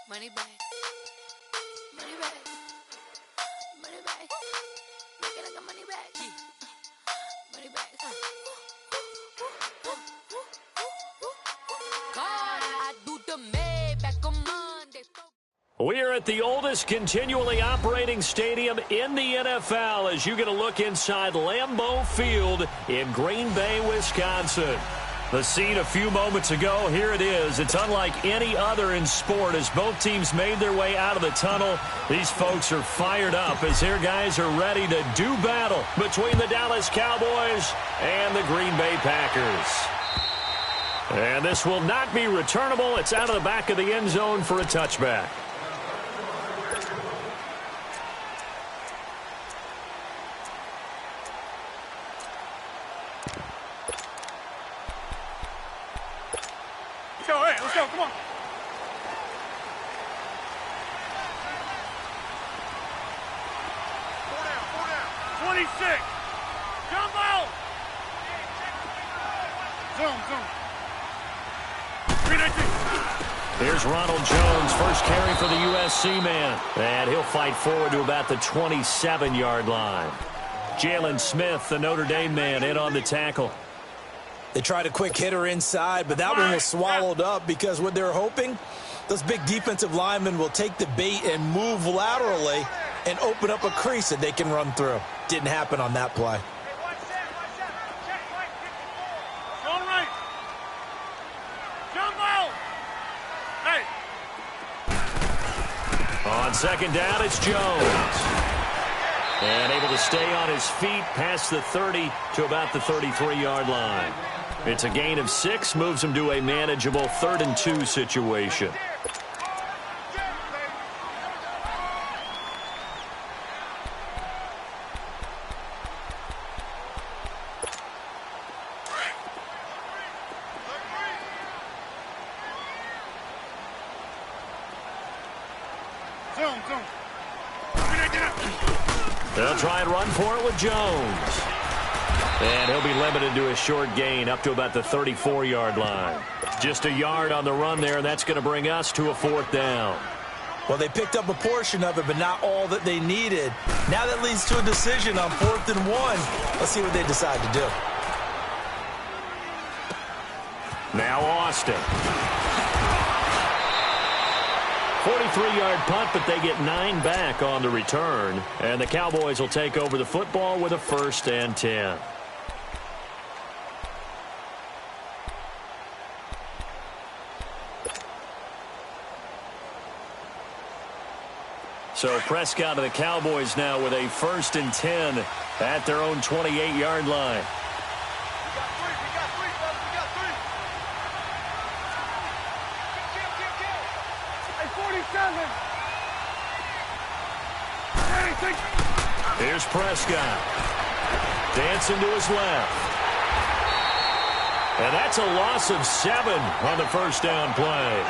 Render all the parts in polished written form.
Money back. Money back. Money back. Make it like a money back. Money back. God, I do the Maybach on Monday. We're at the oldest continually operating stadium in the NFL as you get a look inside Lambeau Field in Green Bay, Wisconsin. The scene a few moments ago, here it is. It's unlike any other in sport as both teams made their way out of the tunnel. These folks are fired up as their guys are ready to do battle between the Dallas Cowboys and the Green Bay Packers. And this will not be returnable. It's out of the back of the end zone for a touchback. Let's go, come on. Four down. 26. Jumbo. Zoom. 319. Here's Ronald Jones, first carry for the USC man. And he'll fight forward to about the 27-yard line. Jalen Smith, the Notre Dame man, in on the tackle. They tried a quick hitter inside, but that one was swallowed up because what they're hoping, those big defensive linemen will take the bait and move laterally and open up a crease that they can run through. Didn't happen on that play. All right. Jumbo. Hey. On second down, it's Jones. And able to stay on his feet past the 30 to about the 33-yard line. It's a gain of 6, moves him to a manageable 3rd and 2 situation. Zoom. They'll try and run for it with Jones. And he'll be limited to a short gain up to about the 34-yard line. Just a yard on the run there, and that's going to bring us to a 4th down. Well, they picked up a portion of it, but not all that they needed. Now that leads to a decision on 4th and 1. Let's see what they decide to do. Now Austin. 43-yard punt, but they get 9 back on the return. And the Cowboys will take over the football with a 1st and 10. So Prescott and the Cowboys now with a 1st and 10 at their own 28-yard line. We got three, fellas. We got three. Hey, 47. Here's Prescott. Dancing to his left. And that's a loss of 7 on the 1st down play.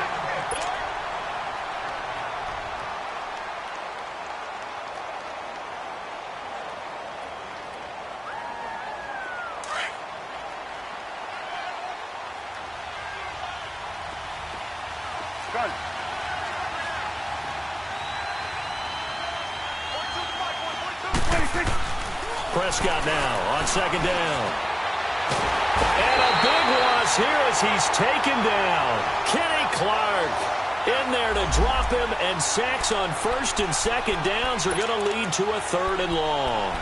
Gun. Prescott now on 2nd down. And a big loss here as he's taken down. Kenny Clark in there to drop him, and sacks on 1st and 2nd downs are going to lead to a 3rd and long.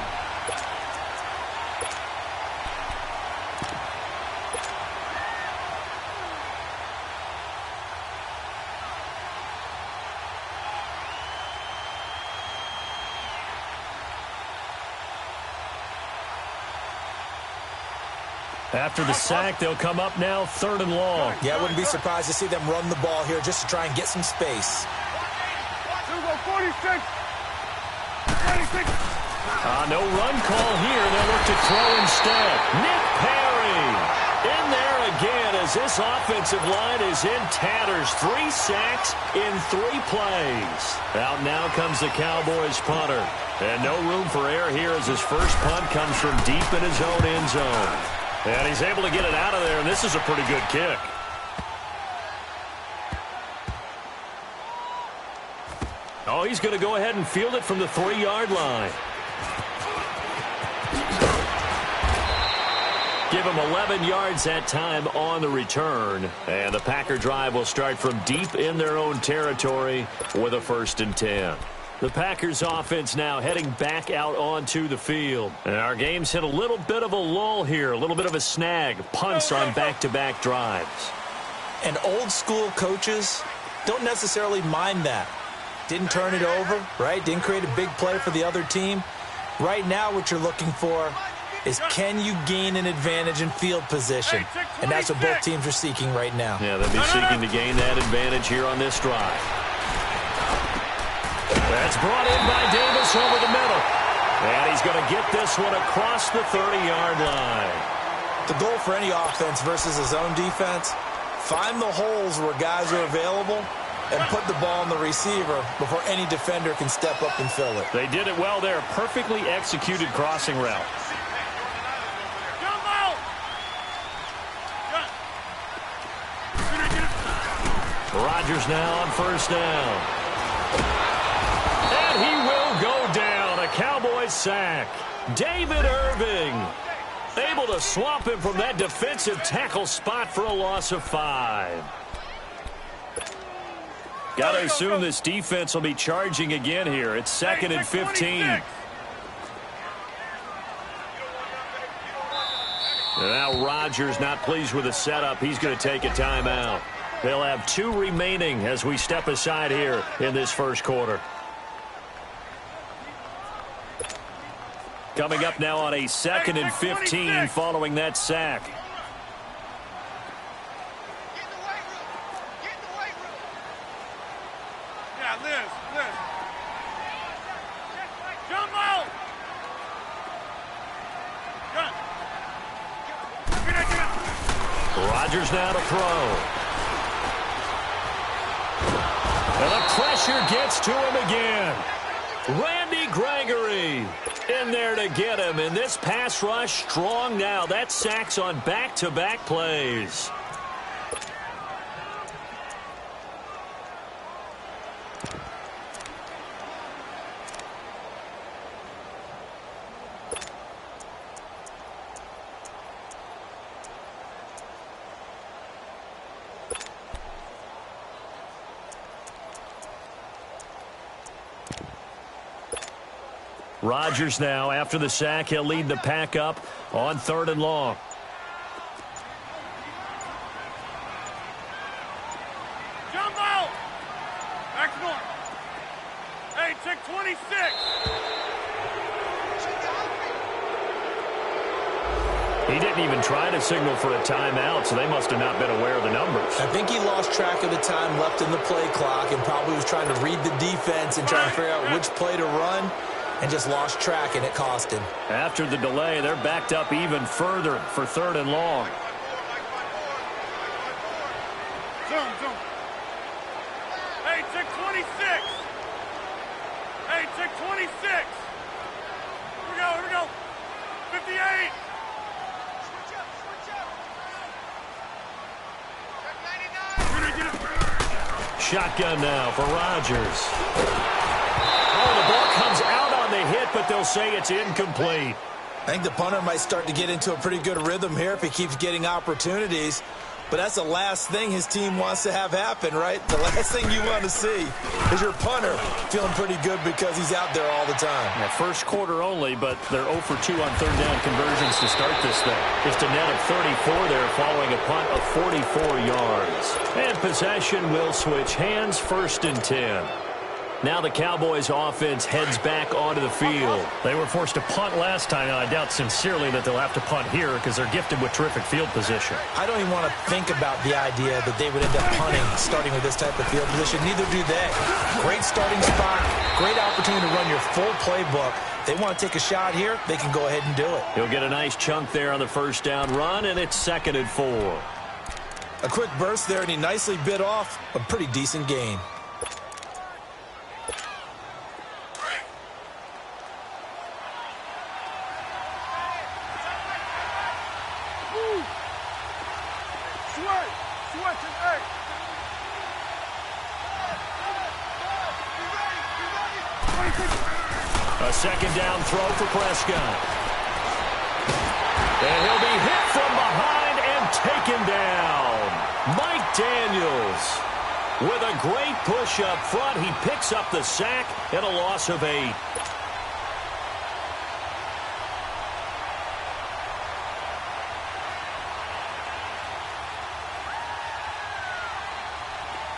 After the sack, they'll come up now 3rd and long. Yeah, I wouldn't be surprised to see them run the ball here just to try and get some space. 46. No run call here. They'll look to throw instead. Nick Perry in there again as this offensive line is in tatters. 3 sacks in 3 plays. Out now comes the Cowboys punter. And no room for error here as his first punt comes from deep in his own end zone. And he's able to get it out of there, and this is a pretty good kick. Oh, he's going to go ahead and field it from the 3-yard line. Give him 11 yards that time on the return. And the Packer drive will start from deep in their own territory with a 1st and 10. The Packers offense now heading back out onto the field. And our game's hit a little bit of a lull here, a little bit of a snag. Punts on back-to-back drives. And old school coaches don't necessarily mind that. Didn't turn it over, right? Didn't create a big play for the other team. Right now what you're looking for is can you gain an advantage in field position? And that's what both teams are seeking right now. Yeah, they'll be seeking to gain that advantage here on this drive. That's brought in by Davis over the middle. And he's going to get this one across the 30-yard line. The goal for any offense versus a zone defense, find the holes where guys are available and put the ball on the receiver before any defender can step up and fill it. They did it well there. Perfectly executed crossing route. Rodgers now on 1st down. And he will go down. A Cowboys sack. David Irving able to swamp him from that defensive tackle spot for a loss of 5. Got to assume this defense will be charging again here. It's 2nd and 15. And now Rodgers not pleased with the setup. He's going to take a timeout. They'll have 2 remaining as we step aside here in this first quarter. Coming up now on a 2nd and 15 following that sack. Rodgers now to throw. And the pressure gets to him again. Randy Gregory in there to get him. And this pass rush strong now. That sacks on back-to-back plays. Rodgers now, after the sack, he'll lead the pack up on 3rd and long. Jumbo! Back north. Hey, check 26. He didn't even try to signal for a timeout, so they must have not been aware of the numbers. I think he lost track of the time left in the play clock and probably was trying to read the defense and trying to figure out which play to run. And just lost track, and it cost him. After the delay, they're backed up even further for 3rd and long. Zoom. Hey, check 26. Hey, check 26. Here we go. 58. Switch up. Check 99. Shotgun now for Rodgers. Oh, the ball comes out on the hit, but they'll say it's incomplete. I think the punter might start to get into a pretty good rhythm here if he keeps getting opportunities. But that's the last thing his team wants to have happen, right? The last thing you want to see is your punter feeling pretty good because he's out there all the time. Yeah, first quarter only, but they're 0 for 2 on 3rd down conversions to start this thing. Just a net of 34 there following a punt of 44 yards. And possession will switch hands, 1st and 10. Now the Cowboys offense heads back onto the field. They were forced to punt last time, and I doubt sincerely that they'll have to punt here because they're gifted with terrific field position. I don't even want to think about the idea that they would end up punting starting with this type of field position. Neither do they. Great starting spot, great opportunity to run your full playbook. They want to take a shot here, they can go ahead and do it. He'll get a nice chunk there on the 1st down run, and it's 2nd and 4. A quick burst there, and he nicely bit off a pretty decent gain. A second down throw for Prescott. And he'll be hit from behind and taken down. Mike Daniels with a great push up front. He picks up the sack and a loss of 8.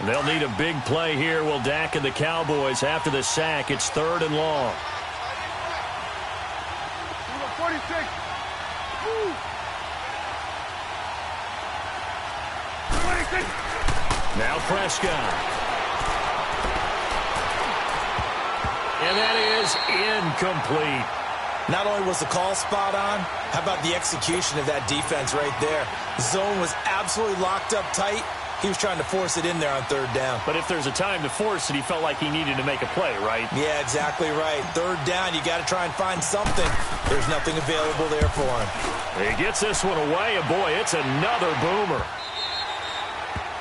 They'll need a big play here. Will Dak and the Cowboys after the sack. It's 3rd and long. 46. Now Prescott. And that is incomplete. Not only was the call spot on, how about the execution of that defense right there? Zone was absolutely locked up tight. He was trying to force it in there on 3rd down. But if there's a time to force it, he felt like he needed to make a play, right? Yeah, exactly right. 3rd down, you got to try and find something. There's nothing available there for him. He gets this one away, and boy, it's another boomer.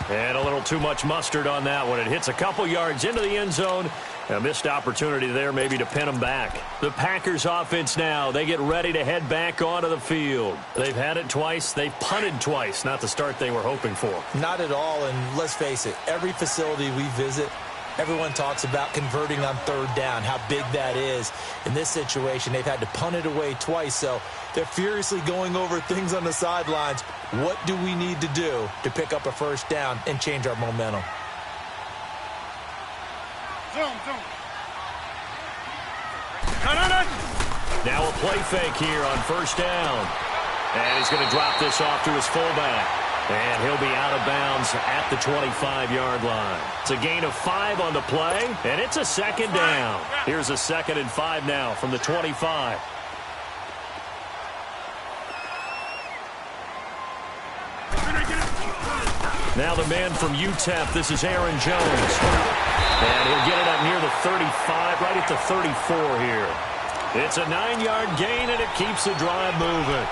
And a little too much mustard on that one. It hits a couple yards into the end zone. A missed opportunity there maybe to pin them back. The Packers offense now. They get ready to head back onto the field. They've had it twice. They've punted twice. Not the start they were hoping for. Not at all, and let's face it, every facility we visit, everyone talks about converting on 3rd down, how big that is. In this situation, they've had to punt it away twice, so they're furiously going over things on the sidelines. What do we need to do to pick up a 1st down and change our momentum? Zoom. Now a play fake here on 1st down. And he's going to drop this off to his fullback. And he'll be out of bounds at the 25-yard line. It's a gain of 5 on the play, and it's a 2nd down. Here's a 2nd and 5 now from the 25. Now the man from UTEP, this is Aaron Jones. And he'll get it up near the 35, right at the 34 here. It's a 9-yard gain, and it keeps the drive moving.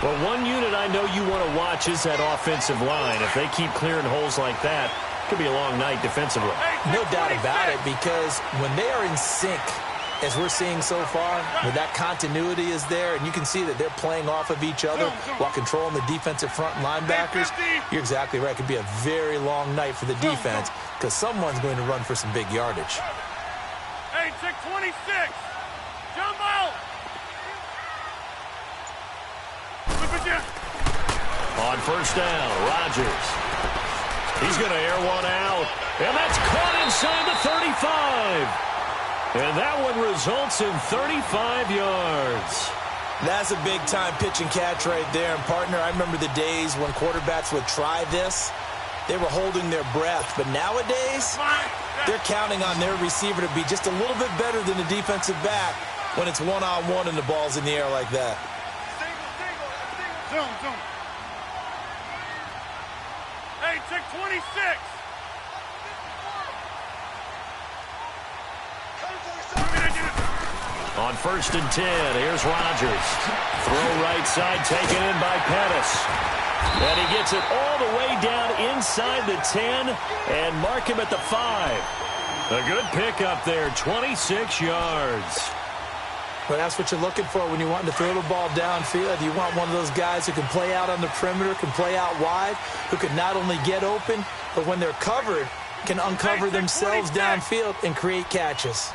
Well, one unit I know you want to watch is that offensive line. If they keep clearing holes like that, it could be a long night defensively. No doubt about it, because when they are in sync, as we're seeing so far, where that continuity is there, and you can see that they're playing off of each other while controlling the defensive front linebackers, you're exactly right. It could be a very long night for the defense because someone's going to run for some big yardage. 26. Jump out. On 1st down, Rodgers. He's going to air one out, and that's caught inside the 35. And that one results in 35 yards. That's a big-time pitch and catch right there. And, partner, I remember the days when quarterbacks would try this. They were holding their breath. But nowadays, they're counting on their receiver to be just a little bit better than the defensive back when it's one-on-one and the ball's in the air like that. Zoom. Hey, check 26. On 1st and 10, here's Rodgers. Throw right side taken in by Pettis. And he gets it all the way down inside the 10 and mark him at the 5. A good pickup there, 26 yards. But that's what you're looking for when you want to throw the ball downfield. You want one of those guys who can play out on the perimeter, can play out wide, who can not only get open, but when they're covered, can uncover themselves downfield and create catches.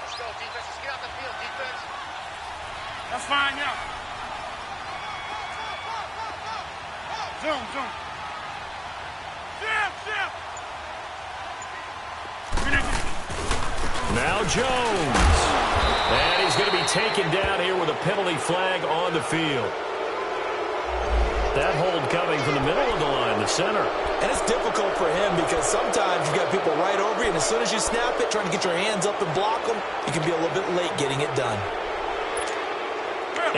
Let's go, defense. Let's get out the field, defense. That's fine, yeah. Zoom. Zip. Now Jones. And he's going to be taken down here with a penalty flag on the field. That hold coming from the middle of the line, the center. And it's difficult for him because sometimes you've got people right over you, and as soon as you snap it, trying to get your hands up and block them, you can be a little bit late getting it done.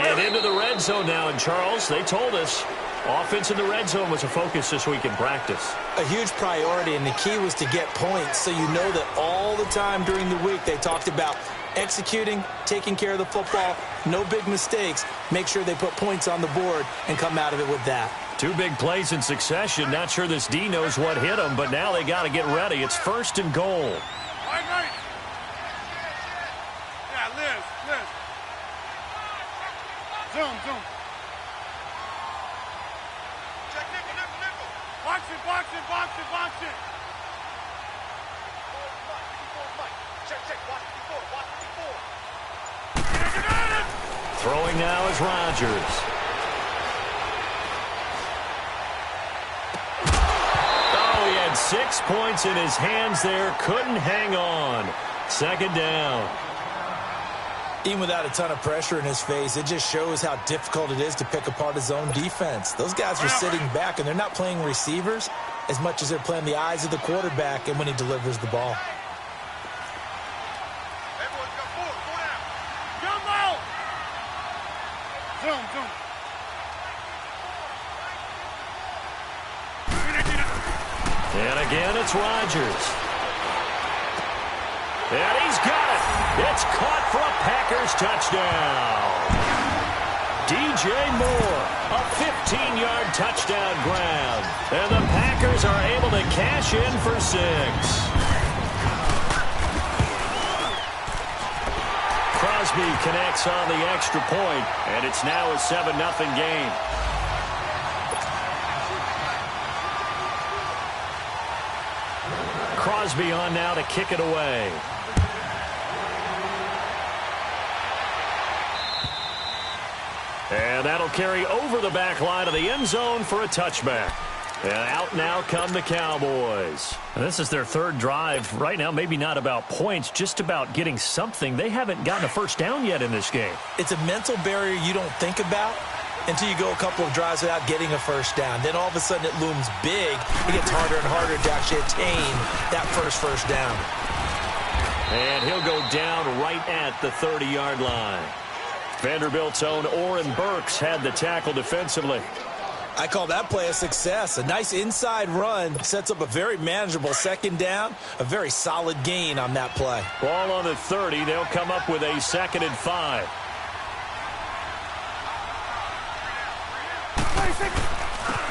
And into the red zone now, and Charles, they told us offense in the red zone was a focus this week in practice. A huge priority, and the key was to get points, so you know that all the time during the week they talked about executing, taking care of the football, no big mistakes, make sure they put points on the board and come out of it with that. 2 big plays in succession. Not sure this D knows what hit them, but now they got to get ready. It's 1st and goal. Liz. Zoom. Check nickel. Box it. Check, watch it before. Throwing now is Rodgers. Oh, he had 6 points in his hands there. Couldn't hang on. Second down. Even without a ton of pressure in his face, it just shows how difficult it is to pick apart his own defense. Those guys are sitting back, and they're not playing receivers as much as they're playing the eyes of the quarterback and when he delivers the ball. Everyone go forward. Go down. Jumbo! Zoom. And again, it's Rodgers. And he's got it. It's caught for a Packers touchdown. DJ Moore, a 15-yard touchdown grab. And the Packers are able to cash in for 6. Crosby connects on the extra point, and it's now a 7-0 game. Crosby on now to kick it away. And that'll carry over the back line of the end zone for a touchback. And out now come the Cowboys. And this is their third drive. Right now, maybe not about points, just about getting something. They haven't gotten a first down yet in this game. It's a mental barrier you don't think about until you go a couple of drives without getting a first down. Then all of a sudden it looms big. It gets harder and harder to actually attain that first down. And he'll go down right at the 30-yard line. Vanderbilt's own Oren Burks had the tackle defensively. I call that play a success. A nice inside run sets up a very manageable second down. A very solid gain on that play. Ball on the 30. They'll come up with a 2nd and 5.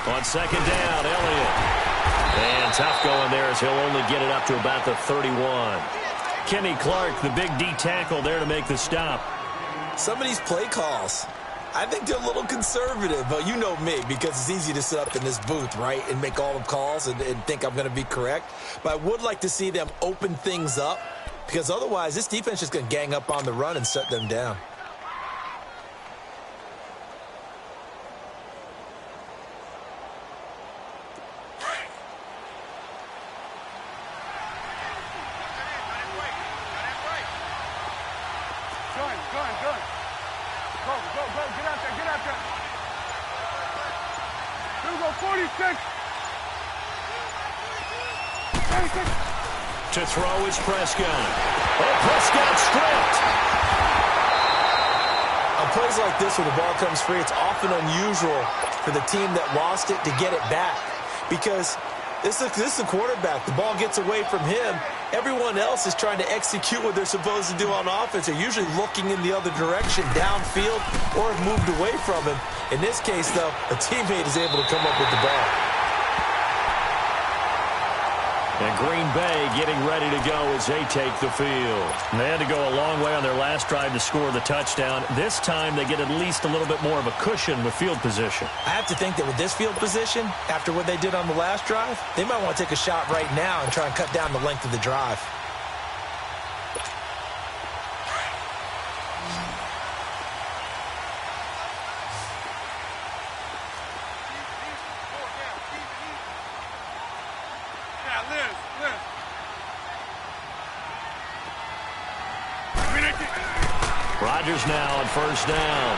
On second down, Elliott. And tough going there as he'll only get it up to about the 31. Kenny Clark, the big D tackle there to make the stop. Some of these play calls, I think they're a little conservative, but you know me, because it's easy to sit up in this booth, right, and make all the calls and think I'm going to be correct. But I would like to see them open things up, because otherwise this defense is going to gang up on the run and shut them down. To throw is Prescott. Oh, Prescott stripped. On plays like this, when the ball comes free, it's often unusual for the team that lost it to get it back. Because this is the quarterback. The ball gets away from him. Everyone else is trying to execute what they're supposed to do on offense. They're usually looking in the other direction, downfield, or have moved away from him. In this case, though, a teammate is able to come up with the ball. And Green Bay getting ready to go as they take the field. They had to go a long way on their last drive to score the touchdown. This time they get at least a little bit more of a cushion with field position. I have to think that with this field position, after what they did on the last drive, they might want to take a shot right now and try and cut down the length of the drive. Rodgers now on first down.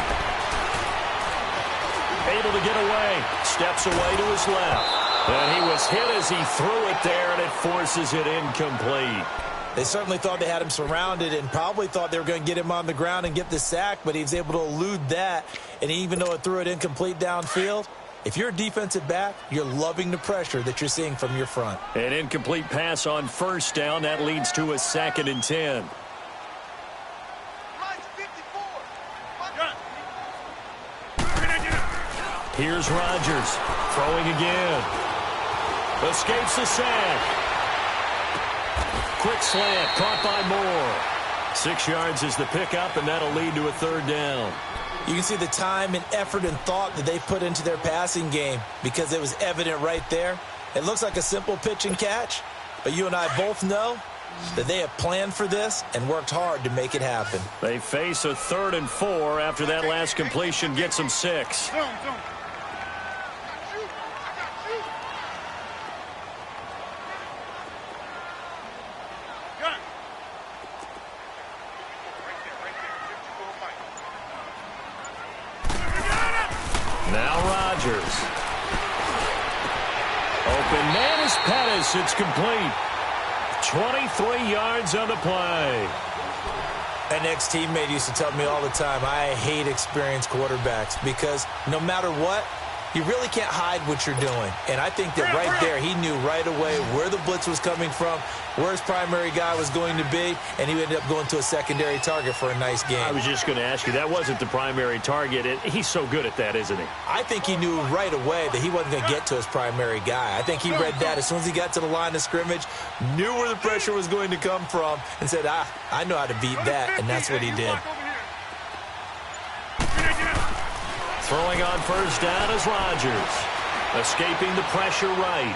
Able to get away. Steps away to his left. And he was hit as he threw it there, and it forces it incomplete. They certainly thought they had him surrounded and probably thought they were going to get him on the ground and get the sack, but he was able to elude that. And even though it threw it incomplete downfield, if you're a defensive back, you're loving the pressure that you're seeing from your front. An incomplete pass on first down. That leads to a 2nd and 10. Here's Rodgers throwing again. Escapes the sack. Quick slant caught by Moore. 6 yards is the pickup, and that'll lead to a 3rd down. You can see the time and effort and thought that they put into their passing game because it was evident right there. It looks like a simple pitch and catch, but you and I both know that they have planned for this and worked hard to make it happen. They face a 3rd and 4 after that last completion gets them 6. Now Rodgers. Open man is Pettis. It's complete. 23 yards on the play. An ex-teammate used to tell me all the time, I hate experienced quarterbacks because no matter what, you really can't hide what you're doing. And I think that right there, he knew right away where the blitz was coming from, where his primary guy was going to be, and he ended up going to a secondary target for a nice game. I was just going to ask you, that wasn't the primary target. He's so good at that, isn't he? I think he knew right away that he wasn't going to get to his primary guy. I think he read that as soon as he got to the line of scrimmage, knew where the pressure was going to come from, and said, I know how to beat that, and that's what he did. Throwing on 1st down is Rodgers. Escaping the pressure right.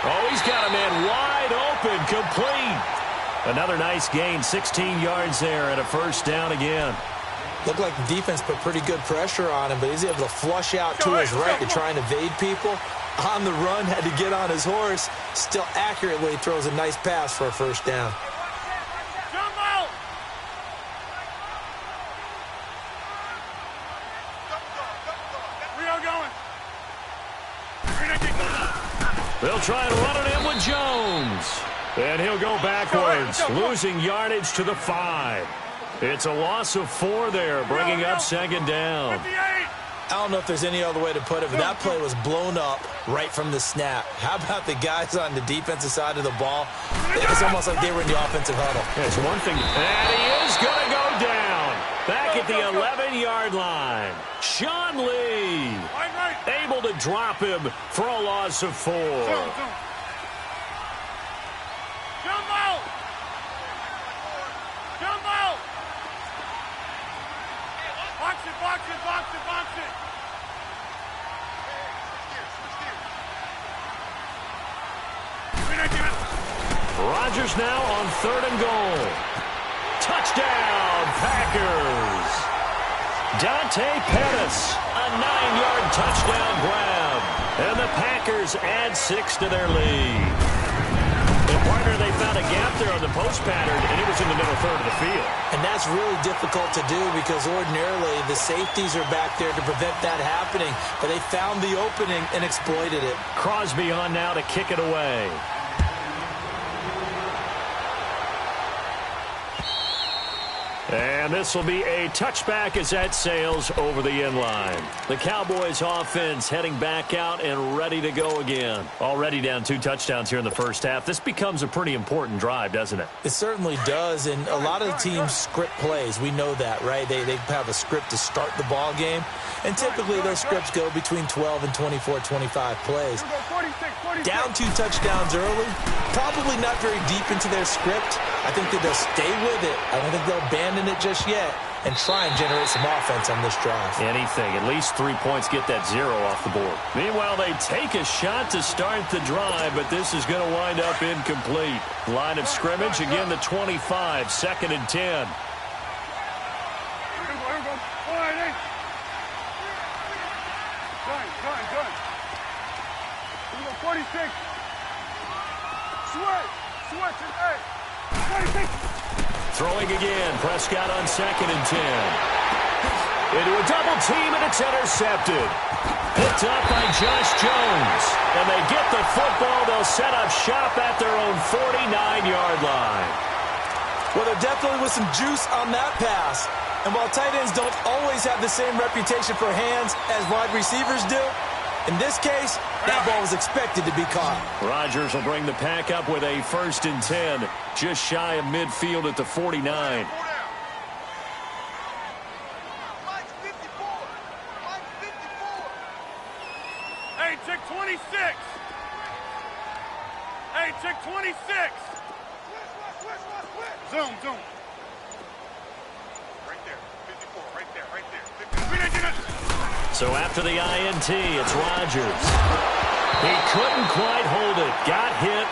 Oh, he's got a man wide open, complete. Another nice gain, 16 yards there and a 1st down again. Looked like the defense put pretty good pressure on him, but he's able to flush out to his right to try and evade people. On the run, had to get on his horse. Still accurately throws a nice pass for a 1st down. They'll try and run it in with Jones. And he'll go backwards, losing yardage to the 5. It's a loss of 4 there, bringing up 2nd down. I don't know if there's any other way to put it, but that play was blown up right from the snap. How about the guys on the defensive side of the ball? It's almost like they were in the offensive huddle. Yeah, it's one thing. And he is going to go down. Back at the 11-yard line. Sean Lee able to drop him for a loss of 4. Box it. Rodgers now on 3rd and goal. Touchdown, Packers. Dante Pettis, a 9-yard touchdown grab. And the Packers add 6 to their lead. And, partner, they found a gap there on the post pattern, and it was in the middle 3rd of the field. And that's really difficult to do because ordinarily the safeties are back there to prevent that happening. But they found the opening and exploited it. Crosby on now to kick it away. And this will be a touchback as that sails over the end line. The Cowboys offense heading back out and ready to go again. Already down 2 touchdowns here in the 1st half. This becomes a pretty important drive, doesn't it? It certainly does, and a lot of the teams script plays. We know that, right? They have a script to start the ball game, and typically those scripts go between 12 and 24, 25 plays. Down 2 touchdowns early, probably not very deep into their script. I think that they'll stay with it. I don't think they'll abandon it just yet and try and generate some offense on this drive. Anything. At least 3 points, get that 0 off the board. Meanwhile, they take a shot to start the drive, but this is going to wind up incomplete. Line of scrimmage, again the 25, 2nd and 10. Throwing again. Prescott on 2nd and 10. Into a double team, and it's intercepted. Picked up by Josh Jones. And they get the football. They'll set up shop at their own 49-yard line. Well, there definitely was some juice on that pass. And while tight ends don't always have the same reputation for hands as wide receivers do, in this case, that ball was expected to be caught. Rodgers will bring the pack up with a 1st and 10, just shy of midfield at the 49. Hey, check 26. Hey, check 26. Zoom, zoom. Right there. 54, right there, right there. 54. So after the INT, it's Rodgers. He couldn't quite hold it. Got hit.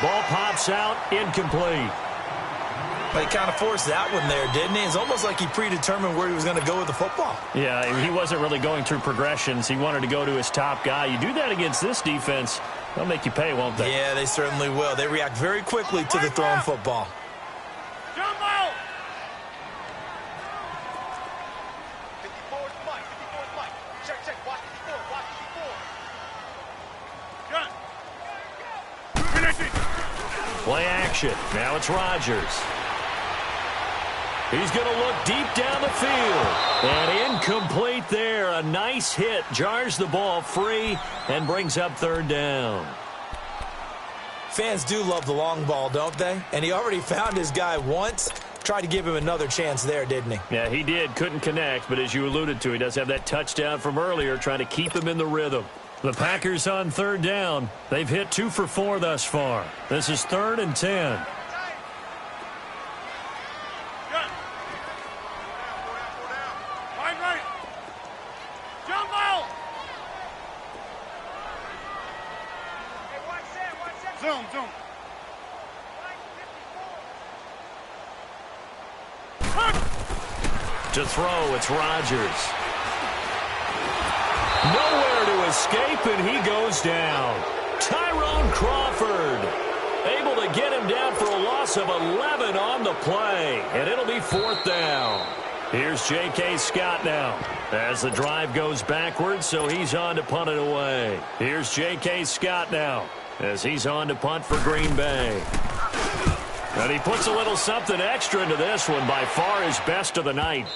Ball pops out. Incomplete. But he kind of forced that one there, didn't he? It's almost like he predetermined where he was going to go with the football. Yeah, he wasn't really going through progressions. He wanted to go to his top guy. You do that against this defense, they'll make you pay, won't they? Yeah, they certainly will. They react very quickly to the thrown football. Jump out! 54 is Mike. 54 is Mike. Check, check. Watch 54. Watch 54. Gun. Finish it. Play action. Now it's Rodgers. He's going to look deep down the field. And incomplete there. A nice hit. Jars the ball free and brings up third down. Fans do love the long ball, don't they? And he already found his guy once. Tried to give him another chance there, didn't he? Yeah, he did. Couldn't connect. But as you alluded to, he does have that touchdown from earlier, trying to keep him in the rhythm. The Packers on third down. They've hit 2 for 4 thus far. This is 3rd and 10. Zoom, zoom. To throw, it's Rodgers. Nowhere to escape, and he goes down. Tyrone Crawford able to get him down for a loss of 11 on the play, and it'll be 4th down. Here's J.K. Scott now as the drive goes backwards, so he's on to punt it away. Here's J.K. Scott now as he's on to punt for Green Bay. And he puts a little something extra into this one, by far his best of the night.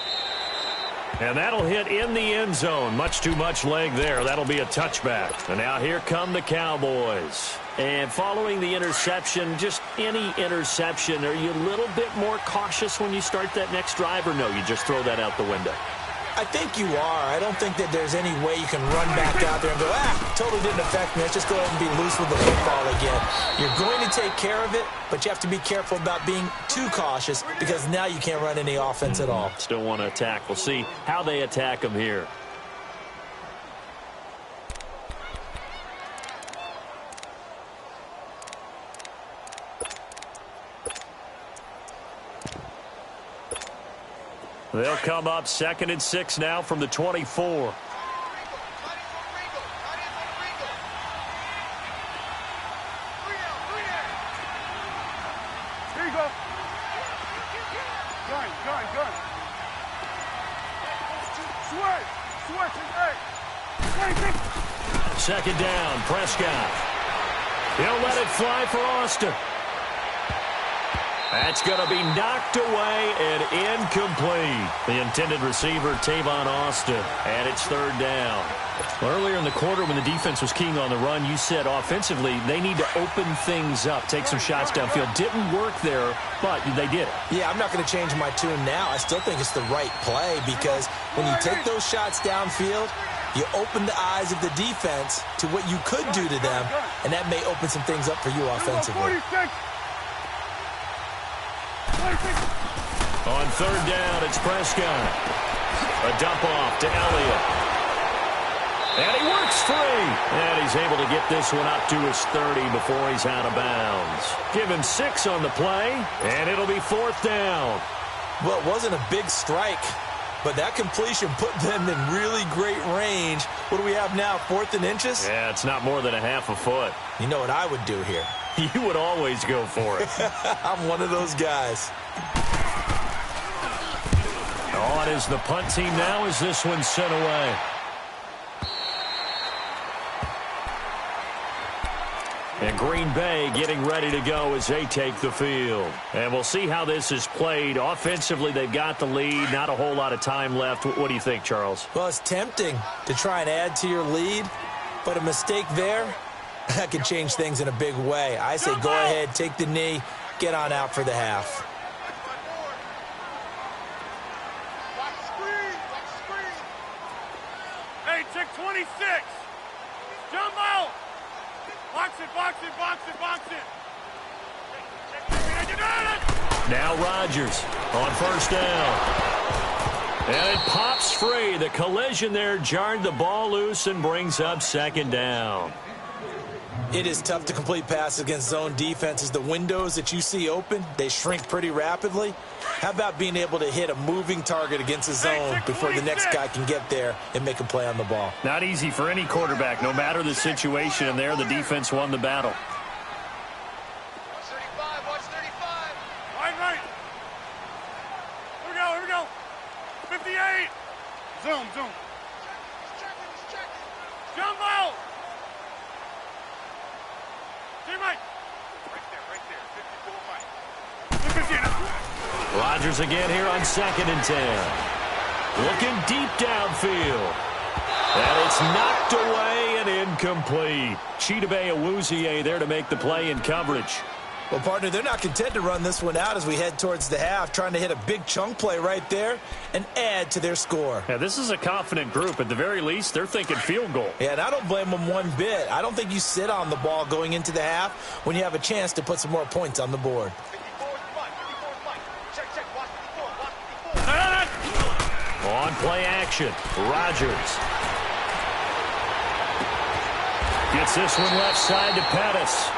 And that'll hit in the end zone. Much too much leg there. That'll be a touchback. And now here come the Cowboys. And following the interception, just any interception, are you a little bit more cautious when you start that next drive, or no, you just throw that out the window? I think you are. I don't think that there's any way you can run back out there and go, totally didn't affect me. Let's just go ahead and be loose with the football again. You're going to take care of it, but you have to be careful about being too cautious because now you can't run any offense at all. Still want to attack. We'll see how they attack him here. They'll come up 2nd and 6 now from the 24. Here you go. Gun. Switch, hey. 2nd down, Prescott. He'll let it fly for Austin. That's going to be knocked away and incomplete. The intended receiver, Tavon Austin, and it's 3rd down. Earlier in the quarter when the defense was keying on the run, you said offensively they need to open things up, take some shots downfield. Didn't work there, but they did it. Yeah, I'm not going to change my tune now. I still think it's the right play because when you take those shots downfield, you open the eyes of the defense to what you could do to them, and that may open some things up for you offensively. On 3rd down, it's Prescott. A dump off to Elliott. And he works free. And he's able to get this one up to his 30 before he's out of bounds. Give him 6 on the play, and it'll be 4th down. Well, it wasn't a big strike, but that completion put them in really great range. What do we have now, 4th and inches? Yeah, it's not more than a half a foot. You know what I would do here? You would always go for it. I'm one of those guys. On is the punt team now as this one's sent away. And Green Bay getting ready to go as they take the field. And we'll see how this is played. Offensively, they've got the lead. Not a whole lot of time left. What do you think, Charles? Well, it's tempting to try and add to your lead, but a mistake there, that can change things in a big way. I say go ahead, take the knee, get on out for the half. Hey, check 26. Jump out. Box it. Now Rodgers on first down. And it pops free. The collision there jarred the ball loose and brings up second down. It is tough to complete passes against zone defenses. The windows that you see open, they shrink pretty rapidly. How about being able to hit a moving target against a zone before the next guy can get there and make a play on the ball? Not easy for any quarterback, no matter the situation. And there, the defense won the battle. Watch 35, watch 35. Right. Here we go. 58. Zoom. He's checking. Jumbo. Teammate. Right there. 54 Mike. Rodgers again here on 2nd and 10. Looking deep downfield. And it's knocked away and incomplete. Chidobe Awuzie there to make the play in coverage. Well, partner, they're not content to run this one out as we head towards the half, trying to hit a big chunk play right there and add to their score. Yeah, this is a confident group. At the very least, they're thinking field goal. Yeah, and I don't blame them one bit. I don't think you sit on the ball going into the half when you have a chance to put some more points on the board. 54 Mike. Check. Watch 54. On play action, Rodgers. Gets this one left side to Pettis.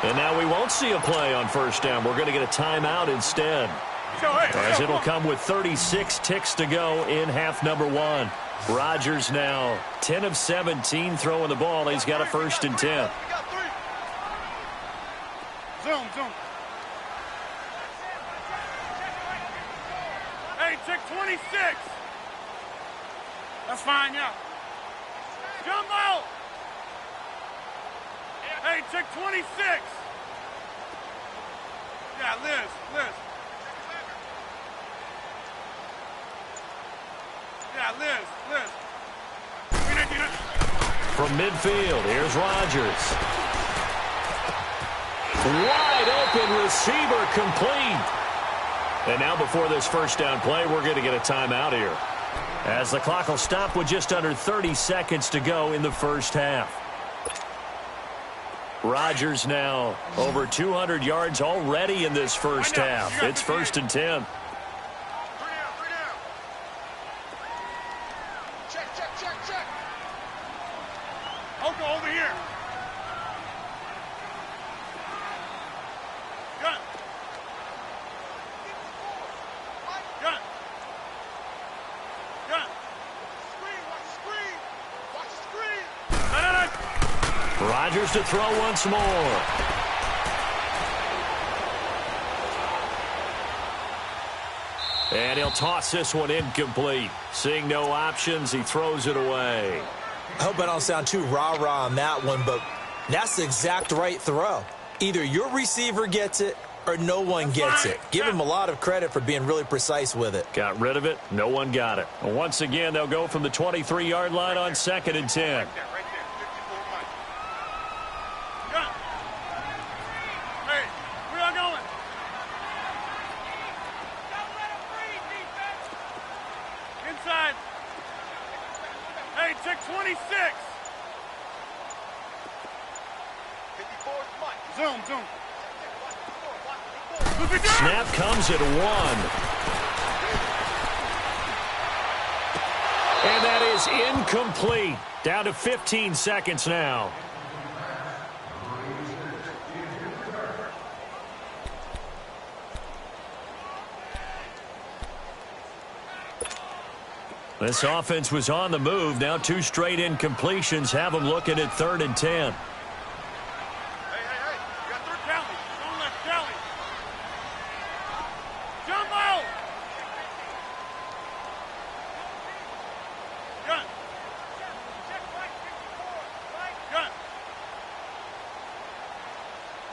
And now we won't see a play on first down. We're going to get a timeout instead. As it'll come with 36 ticks to go in half number 1. Rodgers now 10 of 17 throwing the ball. He's got a 1st and 10. We got 3. Zoom. Hey, check 26. That's fine, yeah. Jumbo. Hey, check 26. Yeah, Liz. Yeah, Liz. From midfield, here's Rodgers. Wide open receiver complete. And now before this first down play, we're going to get a timeout here, as the clock will stop with just under 30 seconds to go in the first half. Rodgers now over 200 yards already in this first half. It's 1st and 10. 3 down. Check. Oko, over here. Gun. Watch the screen. Rodgers to throw once more. And he'll toss this one incomplete. Seeing no options, he throws it away. I hope I don't sound too rah-rah on that one, but that's the exact right throw. Either your receiver gets it or no one gets it. Give him a lot of credit for being really precise with it. Got rid of it. No one got it. And once again, they'll go from the 23-yard line on 2nd and 10. Right there. 54 Mike. Gun. Hey, where y'all going? Inside. Hey, check 26. 54 Mike. Zoom. Snap comes at 1. And that is incomplete. Down to 15 seconds now. This offense was on the move. Now 2 straight incompletions have them looking at 3rd and 10. Hey. You got 3 Kelly. Don't let Kelly. Jumbo. Gun.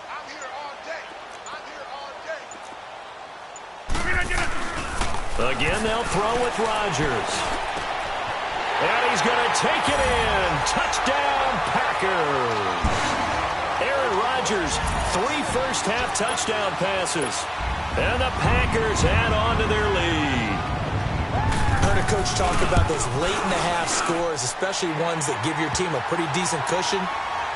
I'm here all day. Again, they'll throw with Rodgers. And he's going to take it in. Touchdown, Packers. Aaron Rodgers, 3 first-half touchdown passes. And the Packers add on to their lead. Heard a coach talk about those late-in-the-half scores, especially ones that give your team a pretty decent cushion.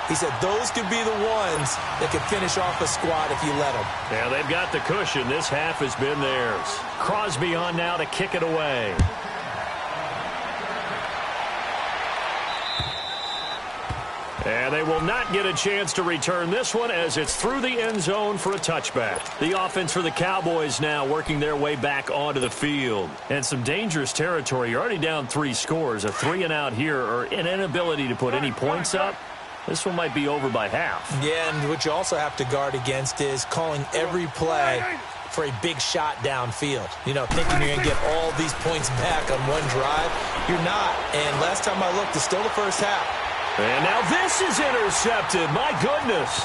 He said those could be the ones that could finish off a squad if you let them. Yeah, they've got the cushion. This half has been theirs. Crosby on now to kick it away. And they will not get a chance to return this one as it's through the end zone for a touchback. The offense for the Cowboys now working their way back onto the field. And some dangerous territory. You're already down 3 scores. A 3-and-out here or an inability to put any points up. This one might be over by half. Yeah, and what you also have to guard against is calling every play for a big shot downfield. You know, thinking you're going to get all these points back on one drive. You're not. And last time I looked, it's still the first half. And now this is intercepted. My goodness.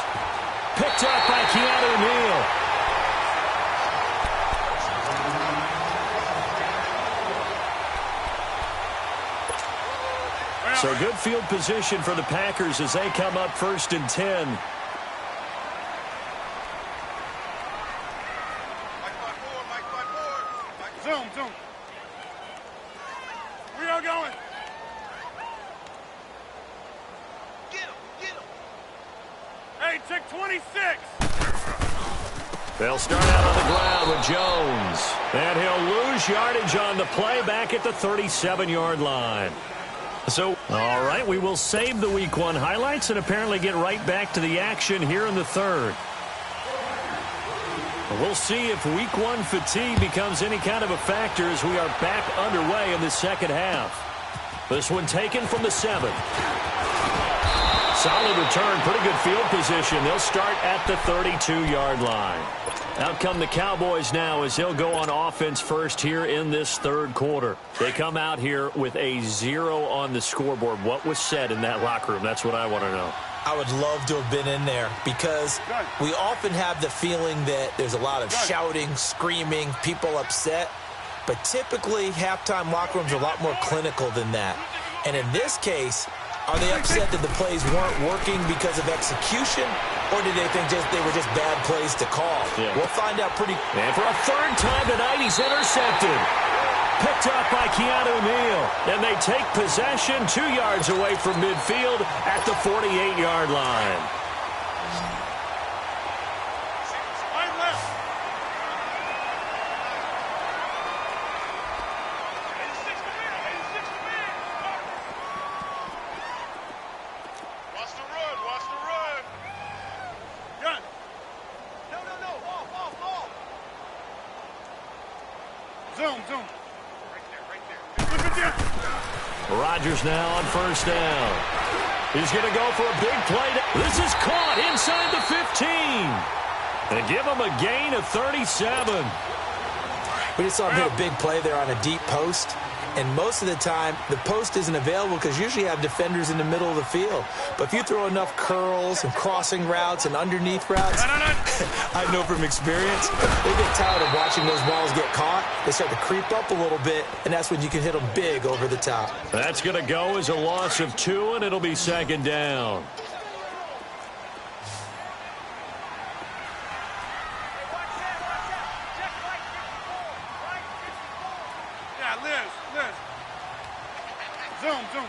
Picked up by Keanu Neal. So good field position for the Packers as they come up 1st and 10. Zoom. We are going. Get him. Hey, check 26. They'll start out on the ground with Jones. And he'll lose yardage on the play back at the 37-yard line. So, all right, we will save the Week 1 highlights and apparently get right back to the action here in the 3rd. We'll see if Week 1 fatigue becomes any kind of a factor as we are back underway in the 2nd half. This one taken from the 7. Solid return, pretty good field position. They'll start at the 32-yard line. Out come the Cowboys now as they'll go on offense first here in this 3rd quarter. They come out here with a 0 on the scoreboard. What was said in that locker room? That's what I want to know. I would love to have been in there because we often have the feeling that there's a lot of shouting, screaming, people upset. But typically, halftime locker rooms are a lot more clinical than that. And in this case, are they upset that the plays weren't working because of execution, or did they think they were just bad plays to call? Yeah. We'll find out pretty... And for a 3rd time tonight, he's intercepted. Picked up by Keanu Neal. And they take possession 2 yards away from midfield at the 48-yard line. Zoom. Rodgers now on 1st down. He's going to go for a big play. This is caught inside the 15. And give him a gain of 37. We just saw him hit a big play there on a deep post. And most of the time, the post isn't available because usually you have defenders in the middle of the field. But if you throw enough curls and crossing routes and underneath routes, I know from experience, they get tired of watching those balls get caught. They start to creep up a little bit, and that's when you can hit them big over the top. That's going to go as a loss of 2, and it'll be 2nd down. Zoom.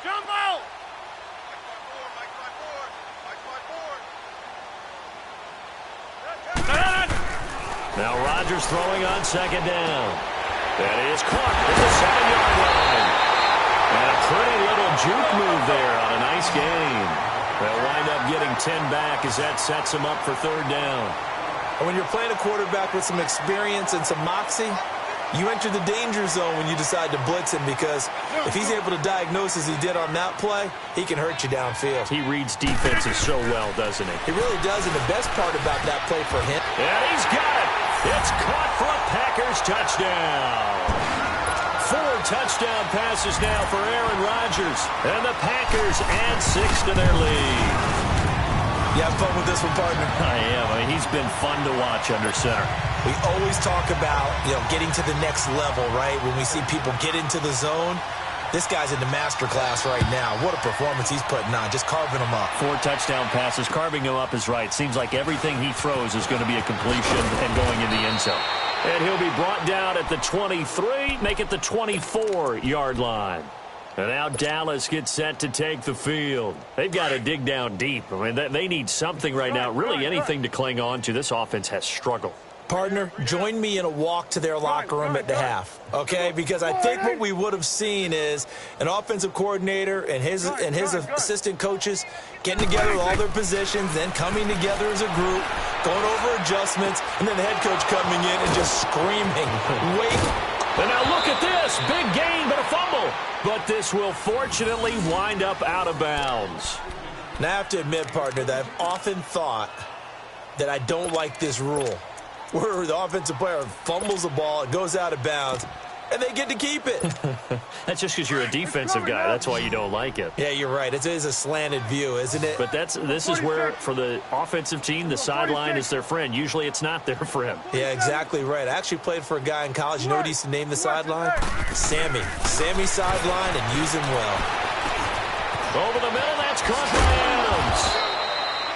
Jump out! Now Rodgers throwing on 2nd down. That is caught at the 7-yard line. And a pretty little juke move there on a nice gain. They'll wind up getting 10 back as that sets them up for 3rd down. And when you're playing a quarterback with some experience and some moxie, you enter the danger zone when you decide to blitz him because if he's able to diagnose as he did on that play, he can hurt you downfield. He reads defenses so well, doesn't he? He really does, and the best part about that play for him... And he's got it! It's caught for a Packers touchdown! 4 touchdown passes now for Aaron Rodgers, and the Packers add 6 to their lead. You have fun with this one, partner? I am. I mean, he's been fun to watch under center. We always talk about, getting to the next level, right? When we see people get into the zone, this guy's in the master class right now. What a performance he's putting on, just carving them up. 4 touchdown passes. Carving him up is right. Seems like everything he throws is going to be a completion and going in the end zone. And he'll be brought down at the 23, make it the 24-yard line. And now Dallas gets set to take the field. They've got to dig down deep. I mean, they need something right now, really anything to cling on to. This offense has struggled. Partner, join me in a walk to their locker room at the half, okay? Because I think what we would have seen is an offensive coordinator and his assistant coaches getting together with all their positions, then coming together as a group, going over adjustments, and then the head coach coming in and just screaming, wait. And now look at this. Big gain, but a fumble. But this will fortunately wind up out of bounds. Now, I have to admit, partner, that I've often thought that I don't like this rule, where the offensive player fumbles the ball, it goes out of bounds, and they get to keep it. That's just because you're a defensive guy. That's why you don't like it. Yeah, you're right. It is a slanted view, isn't it? But this is where, for the offensive team, the sideline is their friend. Usually it's not their friend. Yeah, exactly right. I actually played for a guy in college. You know what he used to name the sideline? Sammy. Sammy sideline, and use him well. Over the middle, that's caught by Adams.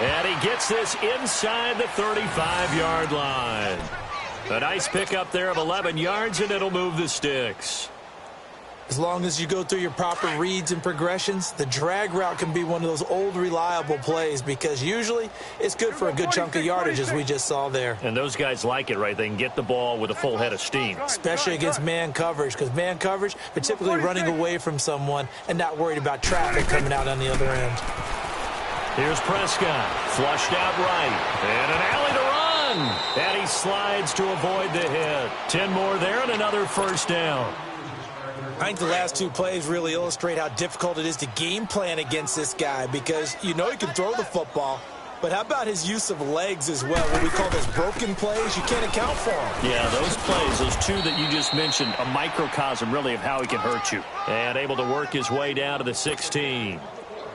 And he gets this inside the 35-yard line. A nice pickup there of 11 yards, and it'll move the sticks. As long as you go through your proper reads and progressions, the drag route can be one of those old reliable plays because usually it's good for a good chunk of yardage, as we just saw there. And those guys like it, right? They can get the ball with a full head of steam. Especially against man coverage, because man coverage, they're typically running away from someone and not worried about traffic coming out on the other end. Here's Prescott, flushed out right, and an alley to run. And he slides to avoid the hit. 10 more there and another first down. I think the last two plays really illustrate how difficult it is to game plan against this guy because you know he can throw the football, but how about his use of legs as well? What we call those broken plays, you can't account for them. Yeah, those plays, those two that you just mentioned, a microcosm really of how he can hurt you. And able to work his way down to the 16.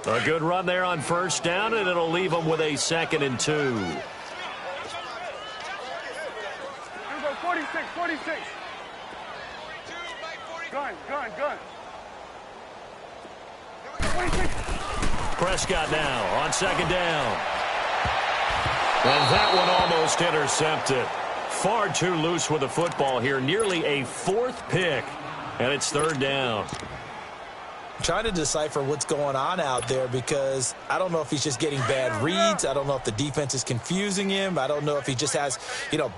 A good run there on first down, and it'll leave him with a 2nd and 2. Here we go, 46, 46. Gun. 46. Prescott now on 2nd down. And that one almost intercepted. Far too loose with the football here. Nearly a 4th pick. And it's 3rd down. Trying to decipher what's going on out there because I don't know if he's just getting bad reads. I don't know if the defense is confusing him. I don't know if he just has,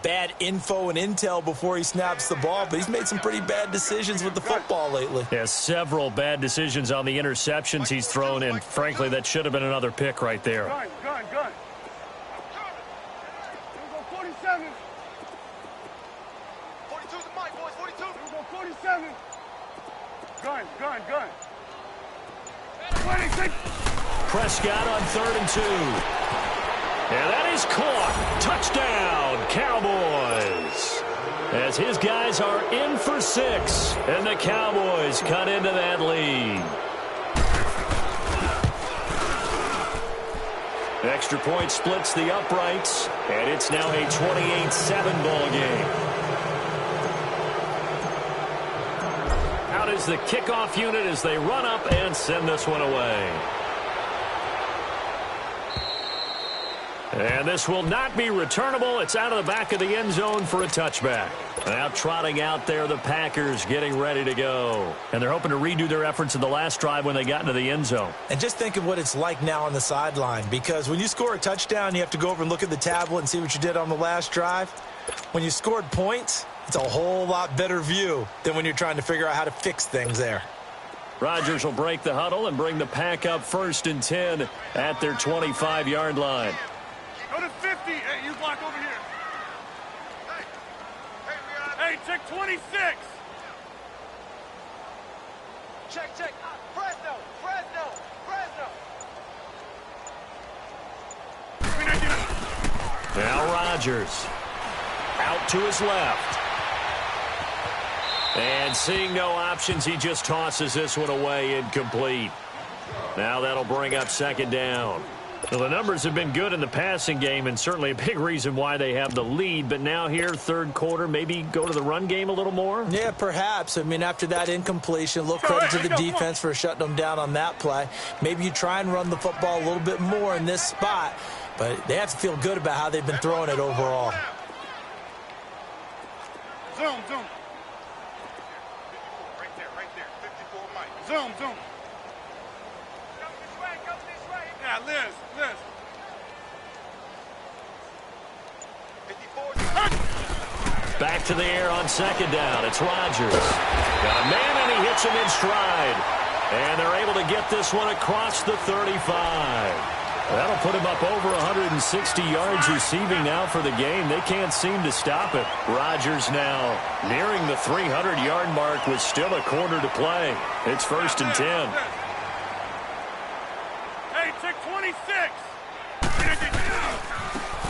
bad info and intel before he snaps the ball. But he's made some pretty bad decisions with the football lately. Yeah, several bad decisions on the interceptions he's thrown, and frankly, that should have been another pick right there. Gun. Here we go, 47. 42's the mic, boys, 42. Here we go, 47. Gun. 26. Prescott on 3rd and 2. And that is caught. Touchdown, Cowboys. As his guys are in for 6. And the Cowboys cut into that lead. Extra point splits the uprights. And it's now a 28-7 ball game. Is the kickoff unit as they run up and send this one away. And this will not be returnable. It's out of the back of the end zone for a touchback. Now trotting out there, the Packers getting ready to go. And they're hoping to redo their efforts in the last drive when they got into the end zone. And just think of what it's like now on the sideline, because when you score a touchdown, you have to go over and look at the tablet and see what you did on the last drive. When you scored points, it's a whole lot better view than when you're trying to figure out how to fix things there. Rodgers will break the huddle and bring the Pack up 1st and 10 at their 25-yard line. Go to 50. Hey, you block over here. Hey, check 26. Check. Fresno. Now Rodgers out to his left. And seeing no options, he just tosses this one away, incomplete. Now that'll bring up 2nd down. Well, the numbers have been good in the passing game, and certainly a big reason why they have the lead. But now here, 3rd quarter, maybe go to the run game a little more? Yeah, perhaps. I mean, after that incompletion, a little credit to the defense for shutting them down on that play. Maybe you try and run the football a little bit more in this spot, but they have to feel good about how they've been throwing it overall. Zoom. Right there. 54 mic. Zoom. Come this way. Yeah, Liz. 54. Back to the air on second down. It's Rodgers. Got a man, and he hits him in stride. And they're able to get this one across the 35. That'll put him up over 160 yards receiving now for the game. They can't seem to stop it. Rodgers now nearing the 300-yard mark with still a quarter to play. It's 1st and 10. Hey, check 26.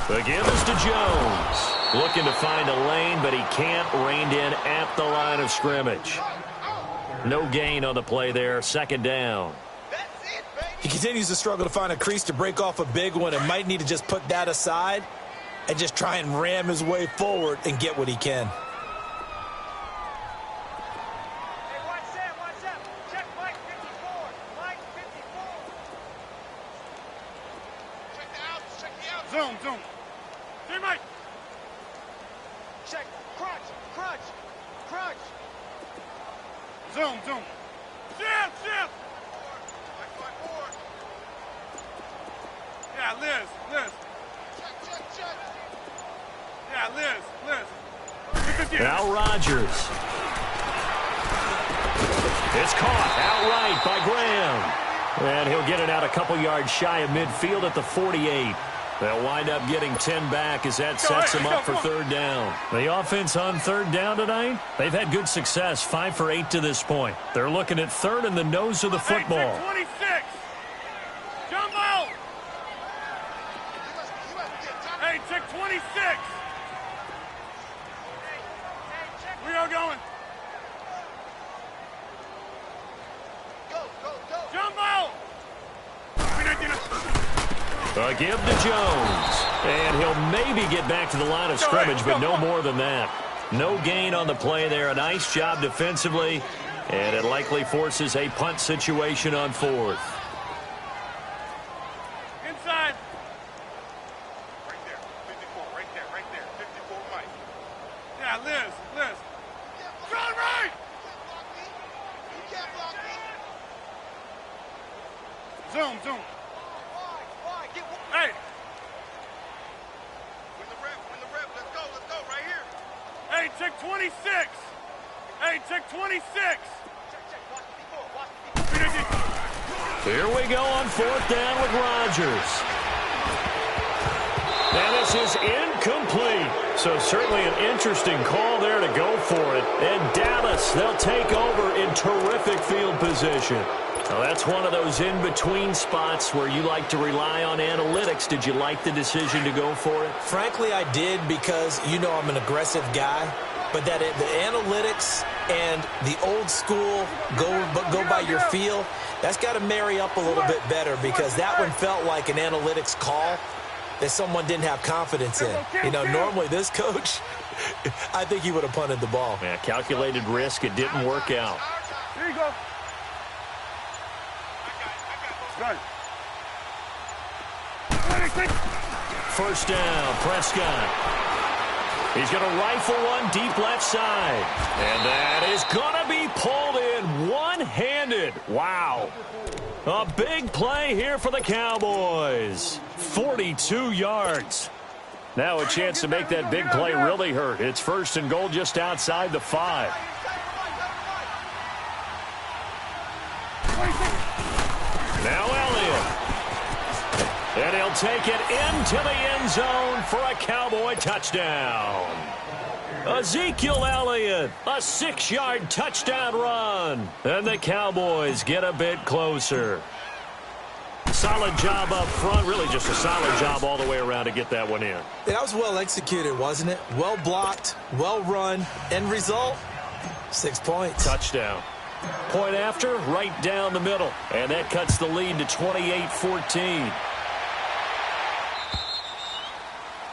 The give is to Jones. Looking to find a lane, but he can't. Reined in at the line of scrimmage. No gain on the play there. 2nd down. He continues to struggle to find a crease to break off a big one and might need to just put that aside and just try and ram his way forward and get what he can. Hey, watch that. Check Mike 54. Mike 54. Check the outs. Zoom. Hey, Mike. Check. Crunch. Zoom. Jim. Yeah, Liz. Check. Yeah, Liz. Now Rodgers. It's caught outright by Graham. And he'll get it out a couple yards shy of midfield at the 48. They'll wind up getting 10 back as that sets them up for 3rd down. The offense on 3rd down tonight, they've had good success, 5 for 8 to this point. They're looking at 3rd and the nose of the football. Hey, check 26. Jumbo. Hey, check 26. We are going. Go. Jumbo. A give to Jones. And he'll maybe get back to the line of scrimmage, but no more than that. No gain on the play there. A nice job defensively, and it likely forces a punt situation on 4th. Inside. Right there. 54. Right there. 54 Mike. Yeah, Liz. Run right. You can't block me. Zoom. Why? Get one. Hey. Win the rep. Let's go. Right here. Hey, check 26. Check. Watch the 54. Here we go on 4th down with Rodgers. And this is incomplete. So certainly an interesting call there to go for it. And Dallas, they'll take over in terrific field position. Now that's one of those in-between spots where you like to rely on analytics. Did you like the decision to go for it? Frankly, I did because, I'm an aggressive guy. But the analytics and the old school go by your feel, that's got to marry up a little bit better because that one felt like an analytics call that someone didn't have confidence in. Normally this coach, I think he would have punted the ball. Yeah, calculated risk. It didn't work out. Here you go. Good. 26. 1st down, Prescott. He's going to rifle one deep left side. And that is going to be pulled in one-handed. Wow. A big play here for the Cowboys. 42 yards. Now a chance to make that big play really hurt. It's 1st and goal just outside the 5. Now Elliott. And he'll take it into the end zone for a Cowboy touchdown. Ezekiel Elliott, a 6-yard touchdown run. And the Cowboys get a bit closer. Solid job up front, really just a solid job all the way around to get that one in. That was well executed, wasn't it? Well blocked, well run. End result, 6 points. Touchdown. Point after, right down the middle. And that cuts the lead to 28-14.